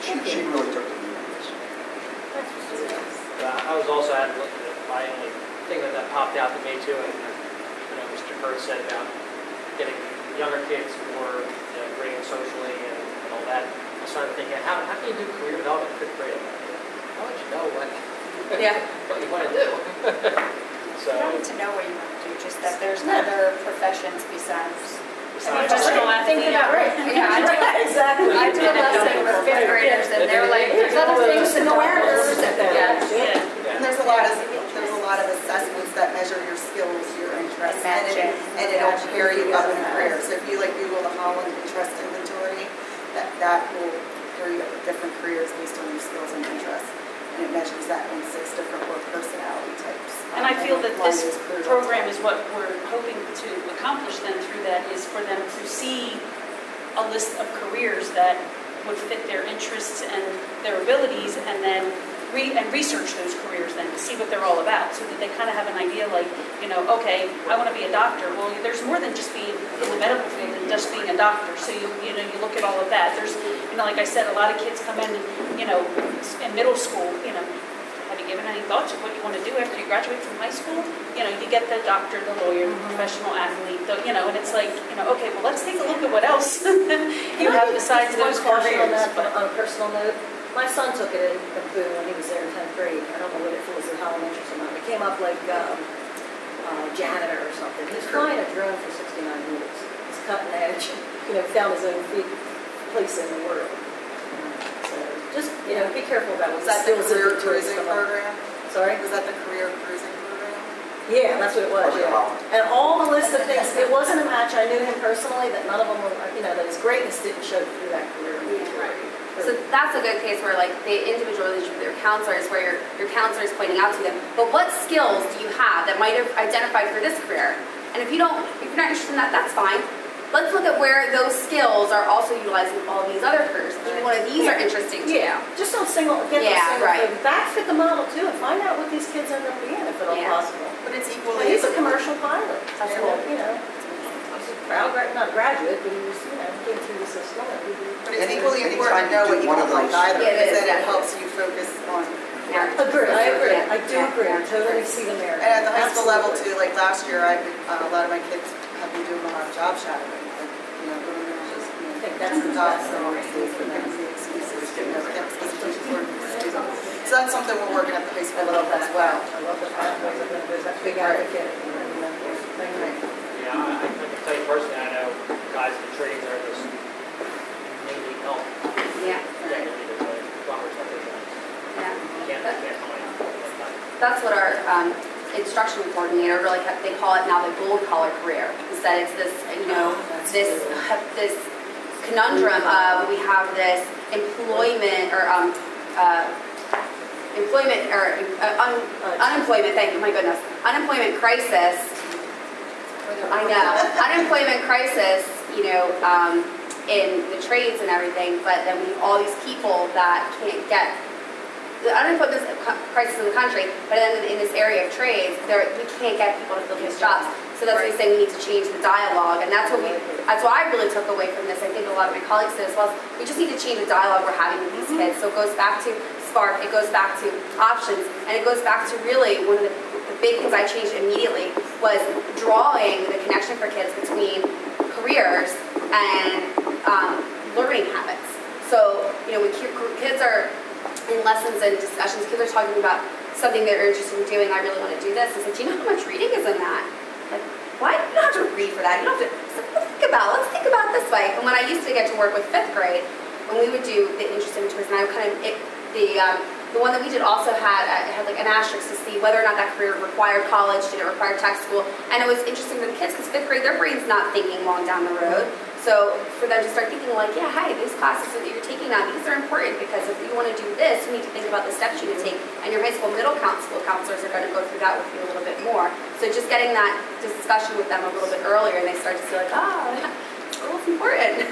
she really took the lead on this. I was also had my only thing that popped out to me too, and Mr. Kurtz said about getting younger kids more bringing socially and all that. I started thinking, how can you do career development in 5th grade? How would you know what you want to do? So You don't need to know what you want to do, just that there's other professions besides. Professional athlete. Think about yeah, Exactly. I do a lesson with 5th graders, and they're like, there's other things to go after. And there's a lot of assessments that measure your skills, your interests, and it'll pair you up in a career. So if you Google the Holland Interest Inventory, that will pair you up with different careers based on your skills and interests. And it measures that on 6 different work personality types. And I feel that this program is what we're hoping to accomplish then through that, is for them to see a list of careers that would fit their interests and their abilities, and then research those careers then to see what they're all about, so that they kind of have an idea like, okay, I want to be a doctor. Well, there's more than just being in the medical field and just being a doctor. So you look at all of that. There's, like I said, a lot of kids come in, in middle school, have you given any thought to what you want to do after you graduate from high school? You get the doctor, the lawyer, the professional athlete, and it's like, okay, well, let's take a look at what else you have besides those careers. On a personal note, my son took it at Boone when he was there in 10th grade. I don't know what it was in elementary or not. It came up like janitor or something. He's flying a drone for 69 minutes. He's cutting edge, found his own place in the world. So just, be careful about what Was that the career cruising program? Sorry? Was that the career cruising program? Yeah, that's what it was, yeah. And all the list of things, it wasn't a match. I knew him personally, that none of them were, that his greatness didn't show through that career. Right. So that's a good case where the individual relationship with your counselor is where your counselor is pointing out to them, but what skills do you have that might have identified for this career? And if you're not interested in that, that's fine. Let's look at where those skills are also utilized in all these other careers. Maybe one of these are interesting to you. Just don't backfit the model too, and find out what these kids end up being, if at all possible. But it's equally. He's a commercial pilot. That's cool. He's a proud, not graduate, but he was, came through the system. But it's equally important to know what you don't like either, because then it helps you focus on. I agree. I do agree. I totally see the merit. And at the high school level too, like last year, a lot of my kids have been doing a lot of job shadowing. I think that's the best thing for them. So that's something we're working at the high school level as well. I love the pathways. I think there's that big advocate. Yeah, I can tell you personally, I know guys in the trades are just mainly help. Yeah. That's what our instruction coordinator really kept, they call it now the gold collar career. Instead, it's this, this conundrum of we have this unemployment, thank you, my goodness, unemployment crisis. I know, unemployment crisis, in the trades and everything, but then we have all these people that can't get the unemployment crisis in the country, but then in this area of trades, we can't get people to fill these jobs. So that's why we say we need to change the dialogue, and that's what I really took away from this. I think a lot of my colleagues did as well. We just need to change the dialogue we're having with these kids. So it goes back to Spark, it goes back to options, and it goes back to really one of the big things I changed immediately was drawing the connection for kids between careers and learning habits. So when kids are in lessons and discussions, kids are talking about something they're interested in doing. I really want to do this. I said, do you know how much reading is in that? Like, why? You don't have to read for that. You don't have to. So let's think about it this way. And when I used to get to work with 5th grade, when we would do the interest inventories, and I would the one that we did also had like an asterisk to see whether or not that career required college, did it require tech school, and it was interesting for the kids because 5th grade, their brain's not thinking long down the road. So for them to start thinking like, yeah, hey, these classes that you're taking on, these are important because if you want to do this, you need to think about the steps you need to take, and your high school middle school counselors are going to go through that with you a little bit more. So just getting that discussion with them a little bit earlier, and they start to feel like, oh, it's important.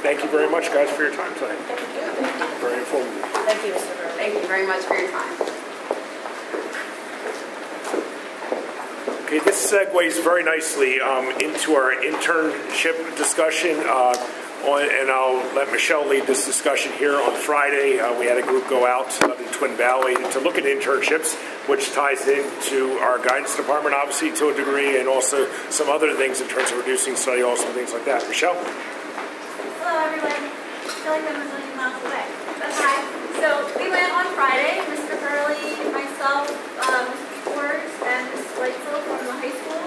Thank you very much, guys, for your time tonight. Very informative. Thank you, Mr. Burley. Thank you very much for your time. Okay, this segues very nicely into our internship discussion. And I'll let Michelle lead this discussion here. On Friday, we had a group go out in Twin Valley to look at internships, which ties into our guidance department, obviously, to a degree, and also some other things in terms of reducing study halls and things like that. Michelle? Hello, everyone. I feel like I'm a million miles away. But hi. So we went on Friday, Mr. Hurley, myself, Mr. Ford, and Ms. Weitzel from the high school.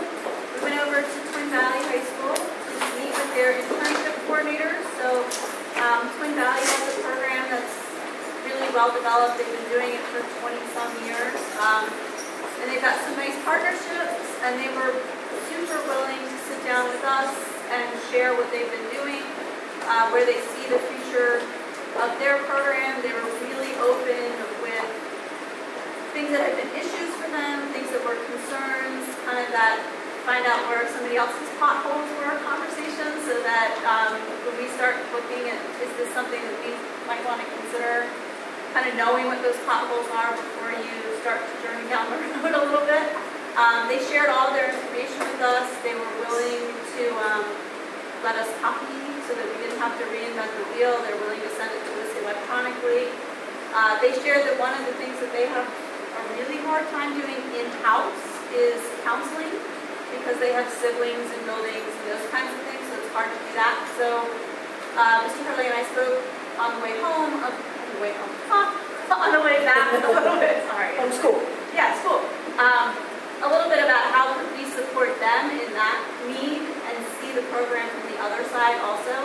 We went over to Twin Valley High School to meet with their internship coordinators. So Twin Valley has a program that's really well developed. They've been doing it for 20-some years. And they've got some nice partnerships, and they were super willing to sit down with us and share what they've been doing, where they see the future of their program. They were really open with things that had been issues for them, things that were concerns, kind of that find out where somebody else's potholes were conversations, so that when we start looking at, is this something that we might want to consider, kind of knowing what those potholes are before you start to journey down the road a little bit. They shared all their information with us. They were willing to let us copy so that we didn't have to reinvent the wheel. They're willing to send it to us electronically. They shared that one of the things that they have a really hard time doing in-house is counseling, because they have siblings and buildings and those kinds of things, so it's hard to do that. So Mr. Hurley and I spoke on the way home, on the way back a little bit, sorry. From school. Yeah, school. A little bit about how could we support them in that need and see the program from the other side also.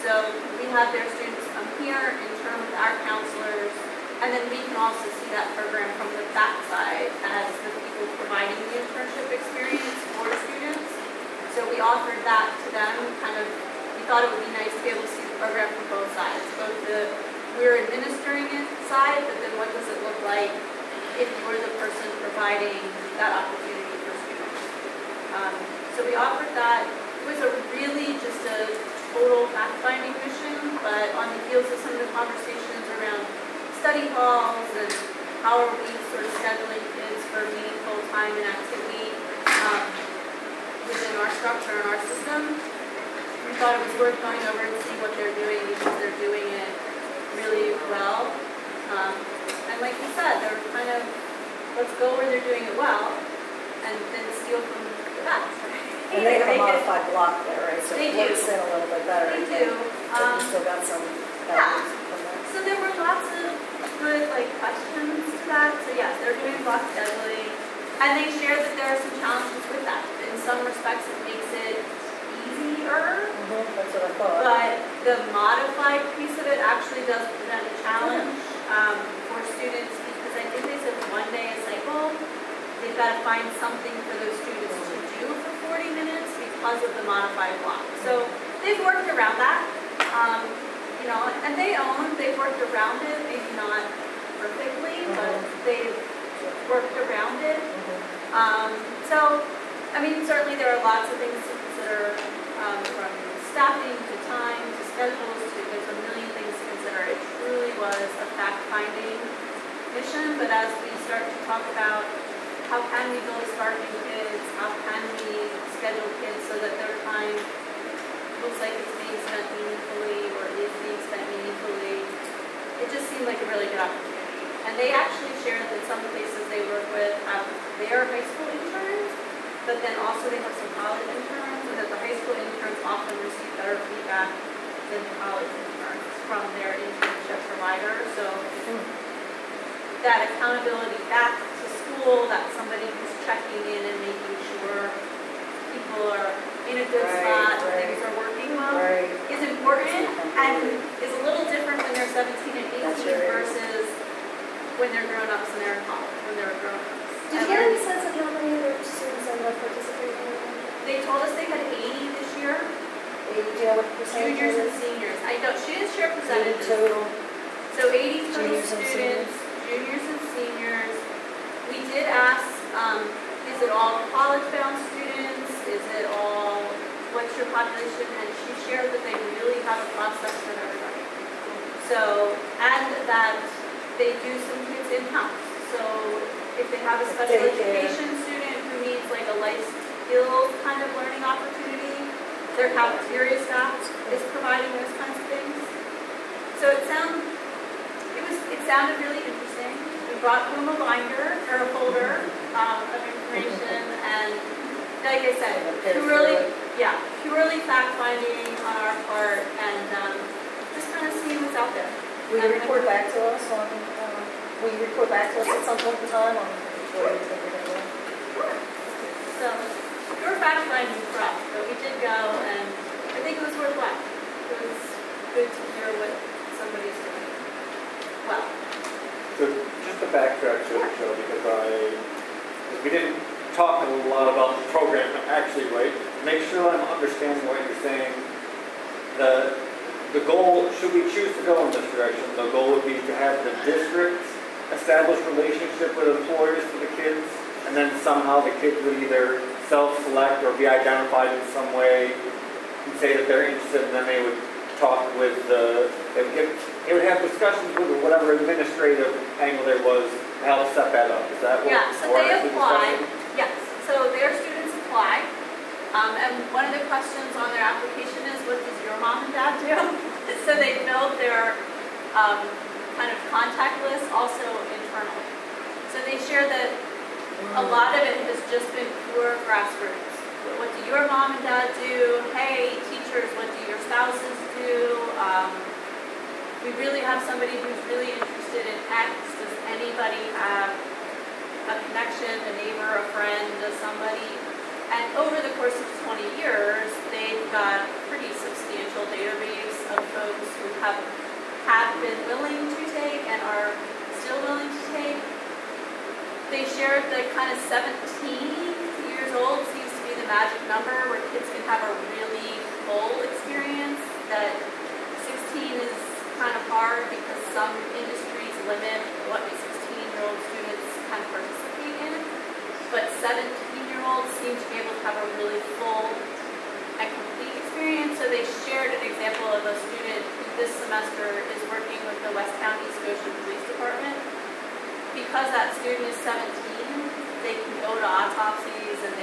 So we have their students come here, intern with our counselors, and then we can also see that program from the back side as the people providing the internship experience for students. So we offered that to them, we thought it would be nice to be able to see the program from both sides, both the we're administering it side, but then what does it look like if you're the person providing that opportunity for students. So we offered that. It was really just a total fact-finding mission, but on the heels of some of the conversations around study halls and how are we sort of scheduling kids for meaningful time and activity within our structure and our system, we thought it was worth going over and seeing what they're doing, because they're doing it really well. And like you said, they're kind of, let's go where they're doing it well and then steal from the best. And they have a modified block there, right? So they it works in a little bit better. They do. But you still got some values from that. So there were lots of good questions to that. So yes, they're doing block scheduling. And they share that there are some challenges with that. In some respects, it makes it easier. That's what I thought. But the modified piece of it actually does present a challenge for students, because I think they said one day a cycle, they've got to find something for those students to do for 40 minutes because of the modified block. So they've worked around that, and they've worked around it, maybe not perfectly, but they've worked around it. Certainly there are lots of things to consider, from staffing to time to schedules to, there's a million things to consider. It truly was a fact-finding mission, but as we start to talk about how can we build a spark in kids, how can we schedule kids so that their time looks like it's being spent meaningfully or is being spent meaningfully, it just seemed like a really good opportunity. And they actually shared that some places they work with have their high school interns, but then also they have some college interns, and that the high school interns often receive better feedback than college interns from their internship provider. So that accountability back to school, that somebody who's checking in and making sure people are in a good spot, things are working well, is important, and is a little different when they're 17 and 18 versus when they're grown-ups and they're in college, when they're grown-ups. Did you get any sense of how many of their students ended up participating in it? They told us they had 80 this year. 80, do you know what the percentage Juniors and is? seniors. I don't, she didn't share 80 percentages. total. So 80 total Juniors and students, juniors and seniors. We did ask, is it all college-bound students? Is it all, what's your population? And she shared that they really have a process for everybody. So, and that they do some kids in-house. So if they have a special education student who needs like a life skills kind of learning opportunity, their cafeteria staff is providing those kinds of things. So it sounded really interesting. We brought home a binder or a folder of information, and like I said, purely fact-finding on our part, and just kind of seeing what's out there. Will you report back to us on? Will you report back to us at some point in time on what you think we're going to do? So pure fact-finding for us, but we did go, and I think it was worthwhile. It was good to hear what somebody's doing. Well. So just to backtrack to the show, because we didn't talk a lot about the program actually, right? Make sure I'm understanding what you're saying. The goal, should we choose to go in this direction, the goal would be to have the district establish relationship with employers for the kids, and then somehow the kids would either self-select or be identified in some way and say that they're interested, and then they would talk with they would have discussions with whatever administrative angle there was to help set that up. Is that what? Yeah, so they apply. Yes, so their students apply. And one of the questions on their application is, what does your mom and dad do? So they build their kind of contact list also internally. So they share that a lot of it has just been pure grassroots. What do your mom and dad do? Hey, teachers, what do your spouses do? We really have somebody who's really interested in X. Does anybody have a connection, a neighbor, a friend, somebody? And over the course of 20 years, they've got a pretty substantial database of folks who have been willing to take and are still willing to take. They shared that kind of 17 years old seems to be the magic number where kids can have a really full experience, that 16 is kind of hard because some industries limit what 16-year-old students can participate in, but 17-year-olds seem to be able to have a really full and complete experience. So they shared an example of a student who this semester is working with the West County Scotia Police Department. Because that student is 17, they can go to autopsies and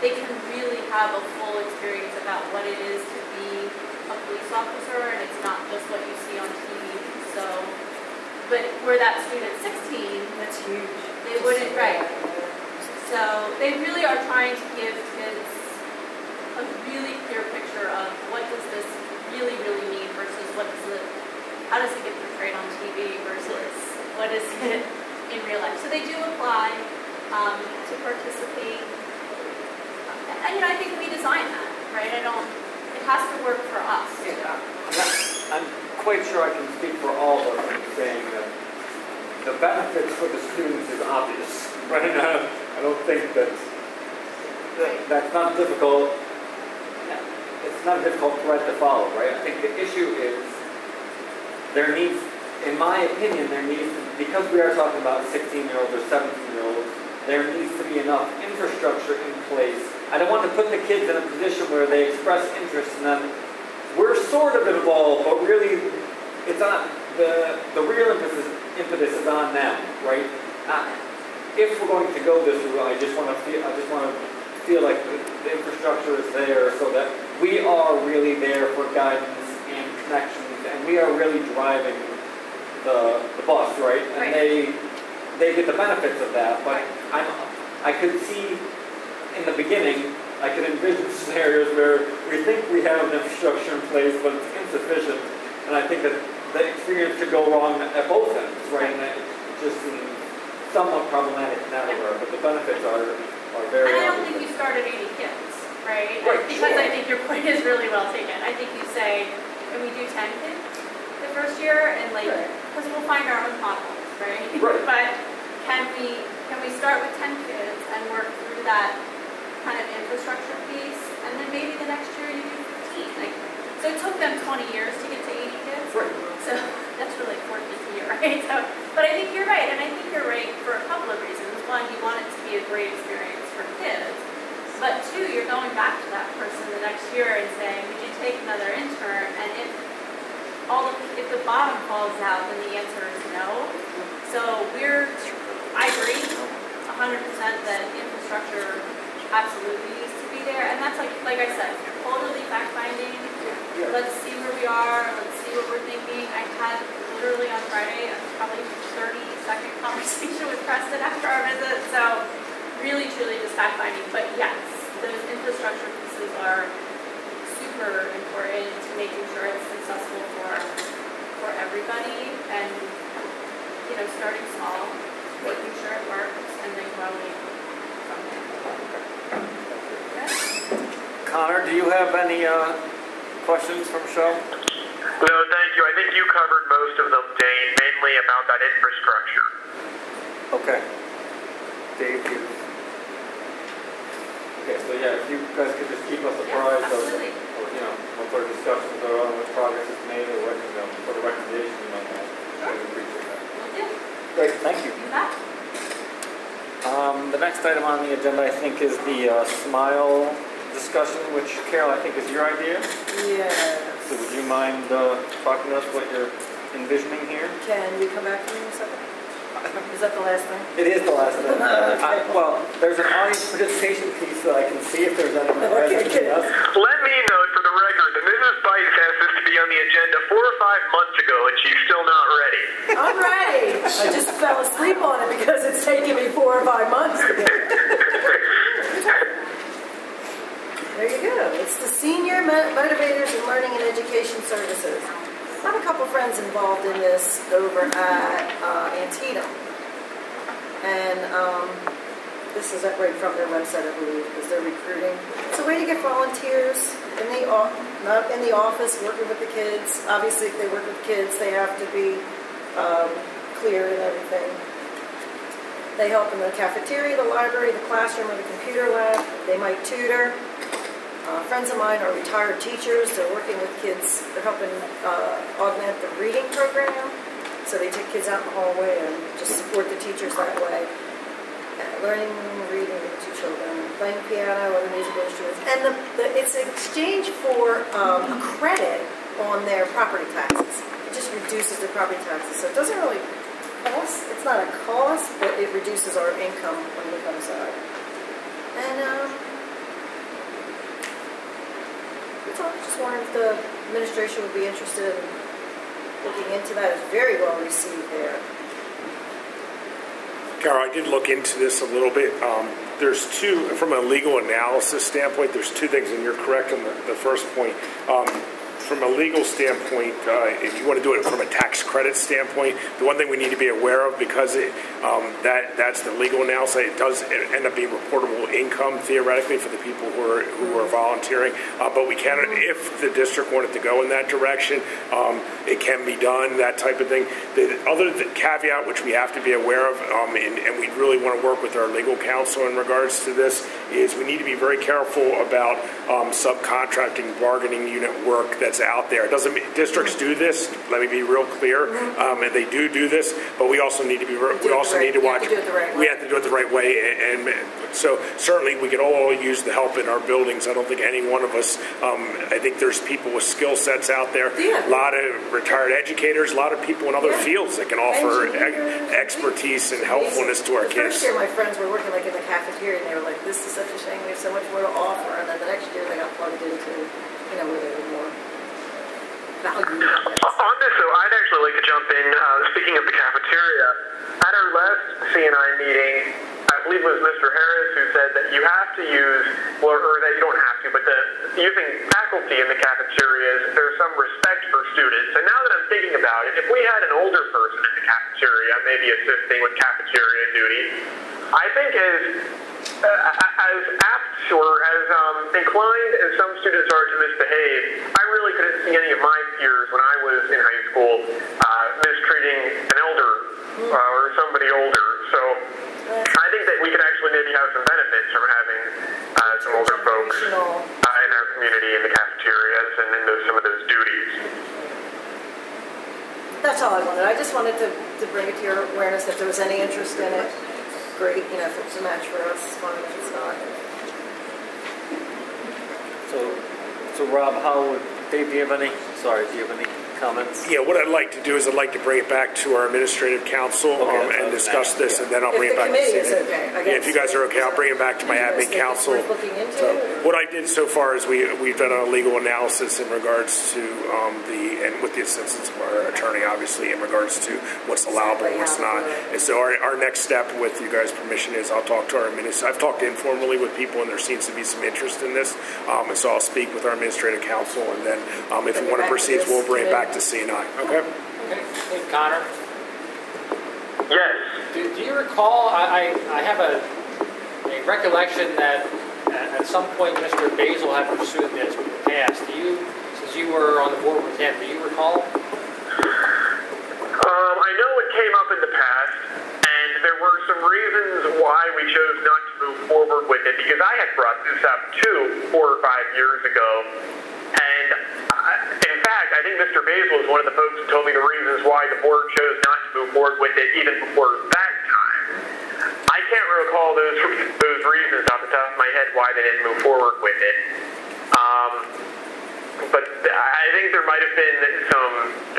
they can really have a full experience about what it is to be a police officer, and it's not just what you see on TV. So, but where that student's 16, that's huge. They wouldn't, right? So they really are trying to give kids a really clear picture of what does this really, really mean versus how does it get portrayed on TV versus what is it in real life. So they do apply to participate. And I think we design that, right? It has to work for us. Yeah. I'm quite sure I can speak for all of us in saying that the benefits for the students is obvious, right? I don't think that's not difficult. It's not a difficult thread to follow, right? I think the issue is there needs, in my opinion, because we are talking about 16-year-olds or 17-year-olds, there needs to be enough infrastructure in place. I don't want to put the kids in a position where they express interest in them. We're sort of involved, but really, it's not the real impetus is on them, right? If we're going to go this route, I just want to feel like the infrastructure is there so that we are really there for guidance and connections, and we are really driving the bus, right? And they get the benefits of that. But I could see in the beginning, I could envision scenarios where we think we have an infrastructure in place, but it's insufficient, and I think that the experience could go wrong at both ends, right? And it just seems somewhat problematic in that regard, but the benefits are very. And I don't think you start at 80 kids, right? Because I think your point is really well taken. I think you say, can we do 10 kids the first year, and because we'll find our own potholes, right? But can we start with 10 kids and work through that kind of infrastructure piece, and then maybe the next year you do 15, So it took them 20 years to get to 80 kids. Right. So that's really 4 kids a year, right? So, but I think you're right, and I think you're right for a couple of reasons. One, you want it to be a great experience for kids. But two, you're going back to that person the next year and saying, would you take another intern? And if the bottom falls out, then the answer is no. So I agree 100% that infrastructure absolutely needs to be there. And that's like I said, totally fact-finding. Let's see where we are. Let's see what we're thinking. I had literally on Friday a probably 30-second conversation with Preston after our visit. So really, truly just fact-finding. But yes, those infrastructure pieces are super important to making sure it's successful for everybody. And, you know, starting small, making sure it works, and then growing from there. Okay? Connor, do you have any questions from Michelle? No, thank you. I think you covered most of them, Dane, mainly about that infrastructure. Okay. Dave, you. Okay, so yeah, if you guys could just keep us apprised of, you know, what sort of discussions are on, what progress is made, or what, you know, sort of recommendations you might have. I would appreciate that. Great, thank you. The next item on the agenda, I think, is the SMILE discussion, which, Carol, I think is your idea. Yes. So would you mind talking to us what you're envisioning here? Can you come back to me in a second? Is that the last thing? It is the last thing. Okay. Well, there's an audience participation piece that I can see if there's anyone who has anything else. Let me note for the record that Mrs. Bice asked this to be on the agenda 4 or 5 months ago, and she's still not ready. I'm ready. I just fell asleep on it because it's taken me 4 or 5 months to get it. There you go. It's the Senior Motivators in Learning and Education Services. I have a couple friends involved in this over at Antietam. And this is right from their website, I believe, because they're recruiting. It's a way to get volunteers not in the office working with the kids. Obviously, if they work with kids, they have to be clear and everything. They help in the cafeteria, the library, the classroom, or the computer lab. They might tutor. Friends of mine are retired teachers. They're working with kids. They're helping augment the reading program. So they take kids out in the hallway and just support the teachers that way. Learning reading to children, playing piano, other musical instruments. And it's an exchange for a credit on their property taxes. It just reduces their property taxes. So it doesn't really cost. It's not a cost, but it reduces our income when we come aside. And so I just wondering if the administration would be interested in looking into that. It's very well received there. Carol, I did look into this a little bit. There's two, from a legal analysis standpoint, there's two things, and you're correct on the first point. From a legal standpoint, if you want to do it from a tax credit standpoint, the one thing we need to be aware of, because that's the legal analysis, it does end up being reportable income theoretically for the people who are volunteering. But we can, if the district wanted to go in that direction, it can be done, that type of thing. The other caveat, which we have to be aware of, and we really want to work with our legal counsel in regards to this, is we need to be very careful about subcontracting bargaining unit work that's out there. It doesn't mean districts do this. Let me be real clear, and they do this. But we also need to be. We also need to watch. We have to do it the right way, and so certainly we could all use the help in our buildings. I don't think any one of us. I think there's people with skill sets out there. A lot of retired educators. A lot of people in other fields that can offer expertise and helpfulness to our kids. The first year, my friends were working like in the cafeteria, and they were like, "This is such a shame. We have so much more to offer." And then the next year, they got plugged into, where they were more valued. On this, though, I'd actually like to jump in. Speaking of the cafeteria, at our last CNI meeting, I believe it was Mr. Harris who said that you have to use, or that you don't have to, but using faculty in the cafeterias, there's some respect for students. And now that I'm thinking about it, if we had an older person in the cafeteria, maybe assisting with cafeteria duty, I think as apt or as inclined as some students are to misbehave, I really couldn't see any of my peers when I was in high school mistreating an elder or somebody older. So I think that we could actually maybe have some benefits from having some older folks in our community in the cafeterias and in some of those all I wanted. I just wanted to bring it to your awareness. If there was any interest in it, great. You know, if it's a match for us, fine. If it's not. So Rob, Dave, do you have any comments? Yeah, what I'd like to do is I'd like to bring it back to our administrative council and discuss this, and then I'll bring it back to the committee is okay, I guess. Yeah, if you guys are okay, I'll bring it back to my admin council. Looking into. So what I did so far is we've done a legal analysis in regards to and with the assistance of our attorney, obviously, in regards to what's allowable and what's not. And so our next step, with you guys' permission, is I'll talk to our I've talked informally with people, and there seems to be some interest in this. And so I'll speak with our administrative council, and then if we want to proceed, we'll bring it back to CNI. Okay. Hey, Connor. Yes. Do you recall? I have a recollection that at some point Mr. Basil had pursued this in the past. Since you were on the board with him, do you recall? I know it came up in the past, and there were some reasons why we chose not to move forward with it, because I had brought this up too 4 or 5 years ago. And in fact, I think Mr. Basil was one of the folks who told me the reasons why the board chose not to move forward with it even before that time. I can't recall those reasons off the top of my head why they didn't move forward with it. But I think there might have been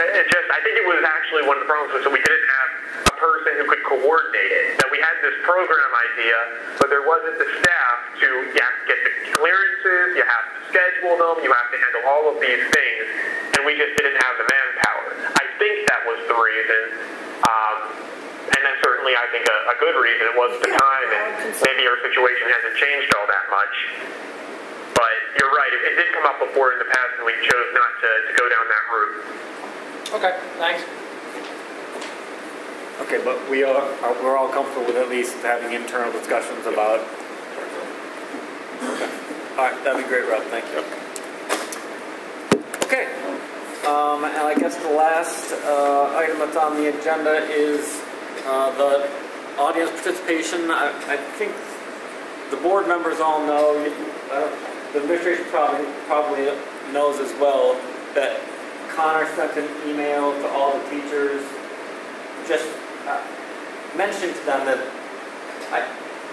I think it was actually one of the problems was that we didn't have a person who could coordinate it. That we had this program idea, but there wasn't the staff you have to get the clearances, you have to schedule them, you have to handle all of these things, and we just didn't have the manpower. I think that was the reason. And then certainly I think a good reason it was at the time, and maybe our situation hasn't changed all that much. But you're right, it did come up before in the past, and we chose not to go down that route. Okay, thanks. Okay, but we're all comfortable with at least having internal discussions about. Okay. All right, that'd be great, Rob. Thank you. Okay. And I guess the last item that's on the agenda is the audience participation. I think the board members all know. The administration probably knows as well that Connor sent an email to all the teachers, just mentioned to them that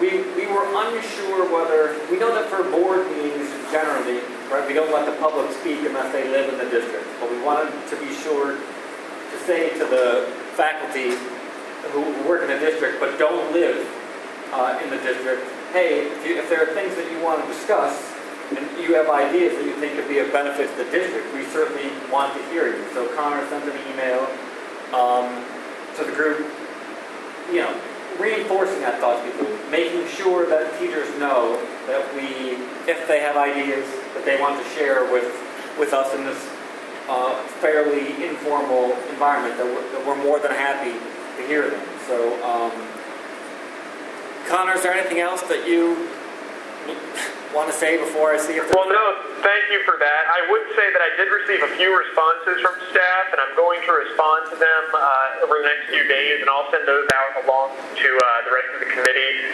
we were unsure whether, we know that for board meetings generally, right, we don't let the public speak unless they live in the district, but we wanted to be sure to say to the faculty who work in the district but don't live in the district, hey, if there are things that you want to discuss, and you have ideas that you think could be of benefit to the district, we certainly want to hear you. So Connor sent an email to the group, reinforcing that thought to people, making sure that teachers know that if they have ideas that they want to share with us in this fairly informal environment, that we're more than happy to hear them. So, Connor, is there anything else that you want to say before I see if Well, no, thank you for that. I would say that I did receive a few responses from staff, and I'm going to respond to them over the next few days, and I'll send those out along to the rest of the committee.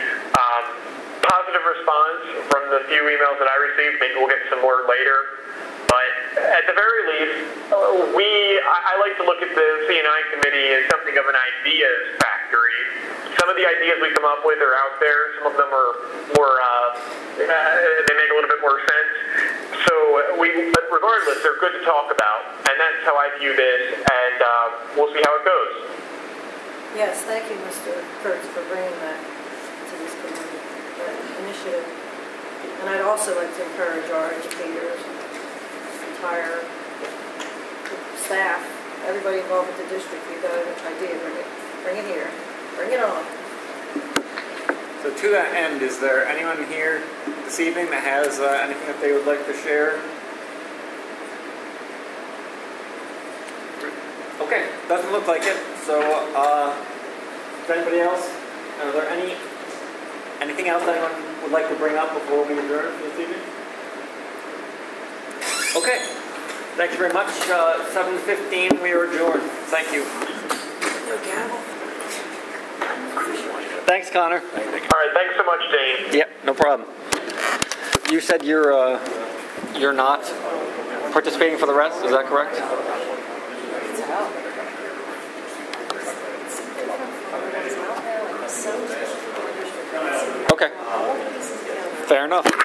Positive response from the few emails that I received. Maybe we'll get some more later. But at the very least, I like to look at the C&I committee as something of an ideas factory. Some of the ideas we come up with are out there. Some of them are more, they make a little bit more sense. So but regardless, they're good to talk about. And that's how I view this. And we'll see how it goes. Yes, thank you, Mr. Kurtz, for bringing that to this committee, that initiative. And I'd also like to encourage our educators, entire staff, everybody involved with the district. If you've got an idea, bring it here. Bring it on. So to that end, is there anyone here this evening that has anything that they would like to share? Okay, doesn't look like it. So, is anybody else? Are there anything else that anyone would like to bring up before we adjourn this evening? Okay, thank you very much. 7:15, we are adjourned. Thank you. No gavel. Thanks, Connor. All right, thanks so much, Dane. Yep, no problem. You said you're not participating for the rest, is that correct? Okay. Fair enough.